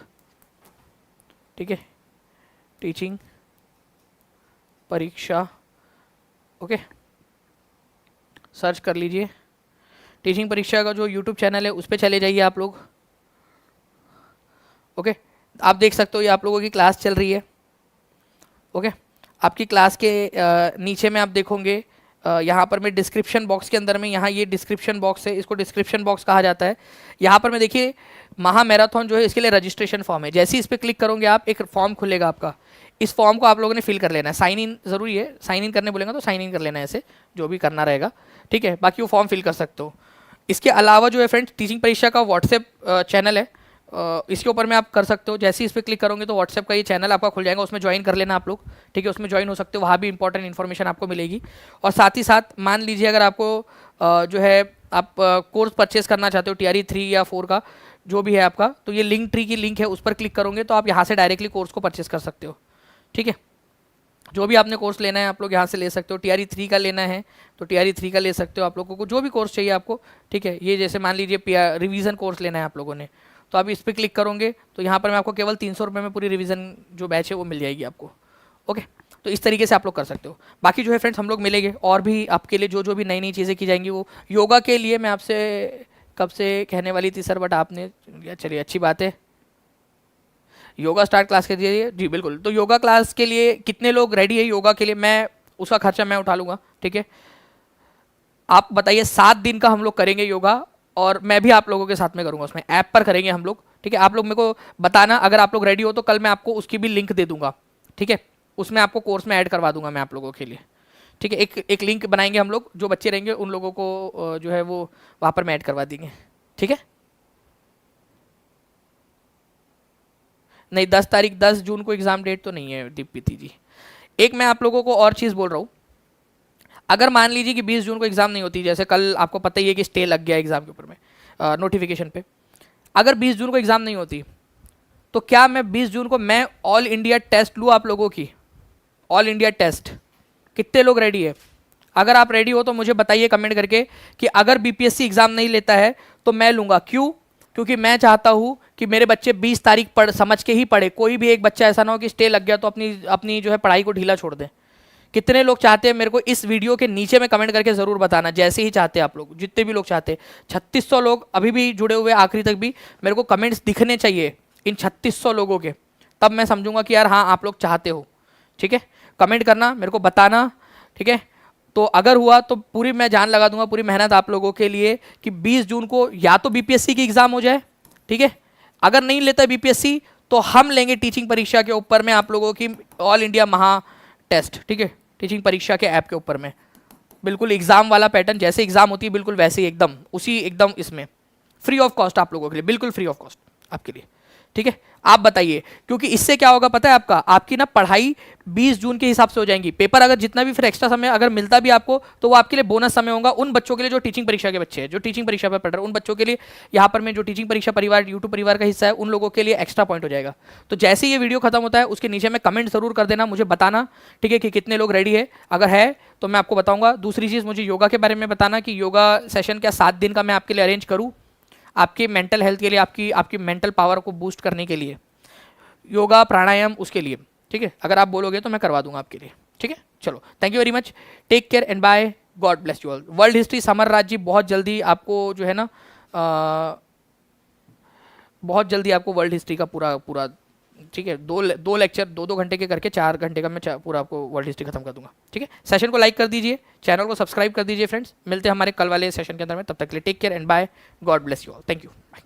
ठीक है, टीचिंग परीक्षा, ओके, सर्च कर लीजिए। टीचिंग परीक्षा का जो यूट्यूब चैनल है उस पर चले जाइए आप लोग, ओके। आप देख सकते हो ये आप लोगों की क्लास चल रही है, ओके। आपकी क्लास के नीचे में आप देखोगे, यहाँ पर मैं डिस्क्रिप्शन बॉक्स के अंदर में, यहाँ ये डिस्क्रिप्शन बॉक्स है, इसको डिस्क्रिप्शन बॉक्स कहा जाता है। यहाँ पर मैं देखिए महा मैराथन जो है इसके लिए रजिस्ट्रेशन फॉर्म है, जैसे ही इस पर क्लिक करोगे आप, एक फॉर्म खुलेगा आपका। इस फॉर्म को आप लोगों ने फिल कर लेना है, साइन इन जरूरी है, साइन इन करने बोलेंगे तो साइन इन कर लेना है, ऐसे जो भी करना रहेगा, ठीक है। बाकी वो फॉर्म फिल कर सकते हो। इसके अलावा जो है फ्रेंड्स, टीचिंग परीक्षा का व्हाट्सएप चैनल है, इसके ऊपर में आप कर सकते हो। जैसे ही इस पर क्लिक करोगे तो व्हाट्सएप का ये चैनल आपका खुल जाएगा, उसमें ज्वाइन कर लेना आप लोग, ठीक है, उसमें ज्वाइन हो सकते हो, वहाँ भी इंपॉर्टेंट इन्फॉर्मेशन आपको मिलेगी। और साथ ही साथ मान लीजिए अगर आपको जो है आप कोर्स परचेस करना चाहते हो TRE 3 या 4 का जो भी है आपका, तो ये लिंक ट्री की लिंक है, उस पर क्लिक करोगे तो आप यहाँ से डायरेक्टली कोर्स को परचेस कर सकते हो, ठीक है। जो भी आपने कोर्स लेना है आप लोग यहाँ से ले सकते हो। TRE 3 का लेना है तो TRE 3 का ले सकते हो आप लोगों को, जो भी कोर्स चाहिए आपको, ठीक है। ये जैसे मान लीजिए रिवीजन कोर्स लेना है आप लोगों ने, तो आप इस पर क्लिक करोगे तो यहाँ पर मैं आपको केवल 300 रुपये में पूरी रिवीजन जो बैच है वो मिल जाएगी आपको, ओके। तो इस तरीके से आप लोग कर सकते हो। बाकी जो है फ्रेंड्स हम लोग मिलेंगे, और भी आपके लिए जो जो भी नई नई चीज़ें की जाएंगी, वो योगा के लिए मैं आपसे कब से कहने वाली थी सर, बट आपने, चलिए अच्छी बात है, योगा स्टार्ट क्लास के लिए, जी बिल्कुल। तो योगा क्लास के लिए कितने लोग रेडी है योगा के लिए, मैं उसका खर्चा मैं उठा लूँगा, ठीक है। आप बताइए, 7 दिन का हम लोग करेंगे योगा, और मैं भी आप लोगों के साथ में करूँगा, उसमें ऐप पर करेंगे हम लोग, ठीक है। आप लोग मेरे को बताना अगर आप लोग रेडी हो तो कल मैं आपको उसकी भी लिंक दे दूंगा, ठीक है, उसमें आपको कोर्स में ऐड करवा दूंगा मैं आप लोगों के लिए, ठीक है। एक लिंक बनाएंगे हम लोग, जो बच्चे रहेंगे उन लोगों को जो है वो वहाँ पर मैं ऐड करवा देंगे, ठीक है। नहीं, 10 जून को एग्जाम डेट तो नहीं है दीप्ति जी। एक मैं आप लोगों को और चीज़ बोल रहा हूँ, अगर मान लीजिए कि 20 जून को एग्जाम नहीं होती, जैसे कल आपको पता ही है कि स्टे लग गया एग्जाम के ऊपर में, नोटिफिकेशन पे, अगर 20 जून को एग्जाम नहीं होती तो क्या मैं 20 जून को मैं ऑल इंडिया टेस्ट लूँ आप लोगों की? ऑल इंडिया टेस्ट कितने लोग रेडी है? अगर आप रेडी हो तो मुझे बताइए कमेंट करके कि अगर बीपीएससी एग्जाम नहीं लेता है तो मैं लूंगा। क्यों? क्योंकि मैं चाहता हूं कि मेरे बच्चे 20 तारीख पढ़ समझ के ही पढ़े। कोई भी एक बच्चा ऐसा ना हो कि स्टे लग गया तो अपनी अपनी जो है पढ़ाई को ढीला छोड़ दे। कितने लोग चाहते हैं मेरे को इस वीडियो के नीचे में कमेंट करके जरूर बताना, जैसे ही चाहते हैं आप लोग, जितने भी लोग चाहते हैं। 3600 लोग अभी भी जुड़े हुए आखिरी तक भी, मेरे को कमेंट्स दिखने चाहिए इन 3600 लोगों के, तब मैं समझूंगा कि यार हाँ आप लोग चाहते हो। ठीक है, कमेंट करना, मेरे को बताना। ठीक है, तो अगर हुआ तो पूरी मैं जान लगा दूंगा, पूरी मेहनत आप लोगों के लिए कि 20 जून को या तो बीपीएससी की एग्जाम हो जाए। ठीक है, अगर नहीं लेता बीपीएससी तो हम लेंगे टीचिंग परीक्षा के ऊपर में आप लोगों की ऑल इंडिया महा टेस्ट। ठीक है, टीचिंग परीक्षा के ऐप के ऊपर में बिल्कुल एग्जाम वाला पैटर्न, जैसे एग्जाम होती है बिल्कुल वैसे ही एकदम उसी एकदम इसमें फ्री ऑफ कॉस्ट आप लोगों के लिए, बिल्कुल फ्री ऑफ कॉस्ट आपके लिए। ठीक है, आप बताइए, क्योंकि इससे क्या होगा पता है आपका, आपकी ना पढ़ाई 20 जून के हिसाब से हो जाएंगी। पेपर अगर जितना भी फिर एक्स्ट्रा समय अगर मिलता भी आपको तो वो आपके लिए बोनस समय होगा उन बच्चों के लिए जो टीचिंग परीक्षा के बच्चे हैं, जो टीचिंग परीक्षा पर पढ़ रहे हैं उन बच्चों के लिए। यहाँ पर मैं जो टीचिंग परीक्षा परिवार यूट्यूब परिवार का हिस्सा है उन लोगों के लिए एक्स्ट्रा पॉइंट हो जाएगा। तो जैसे ही ये वीडियो खत्म होता है उसके नीचे में कमेंट जरूर कर देना, मुझे बताना। ठीक है, कि कितने लोग रेडी है। अगर है तो मैं आपको बताऊंगा। दूसरी चीज़, मुझे योगा के बारे में बताना कि योगा सेशन क्या 7 दिन का मैं आपके लिए अरेंज करूँ, आपके मेंटल हेल्थ के लिए, आपकी आपकी मेंटल पावर को बूस्ट करने के लिए, योगा प्राणायाम उसके लिए। ठीक है, अगर आप बोलोगे तो मैं करवा दूंगा आपके लिए। ठीक है, चलो, thank you very much, take care and bye, God bless you all. World history Samar Raj ji बहुत जल्दी आपको जो है ना बहुत जल्दी आपको वर्ल्ड हिस्ट्री का पूरा पूरा, ठीक है, दो लेक्चर 2-2 घंटे के करके 4 घंटे का मैं पूरा आपको वर्ल्ड हिस्ट्री खत्म कर दूंगा। ठीक है, सेशन को लाइक कर दीजिए, चैनल को सब्सक्राइब कर दीजिए फ्रेंड्स। मिलते हैं हमारे कल वाले सेशन के अंदर में, तब तक के लिए take care and bye, God bless you all, thank you, bye.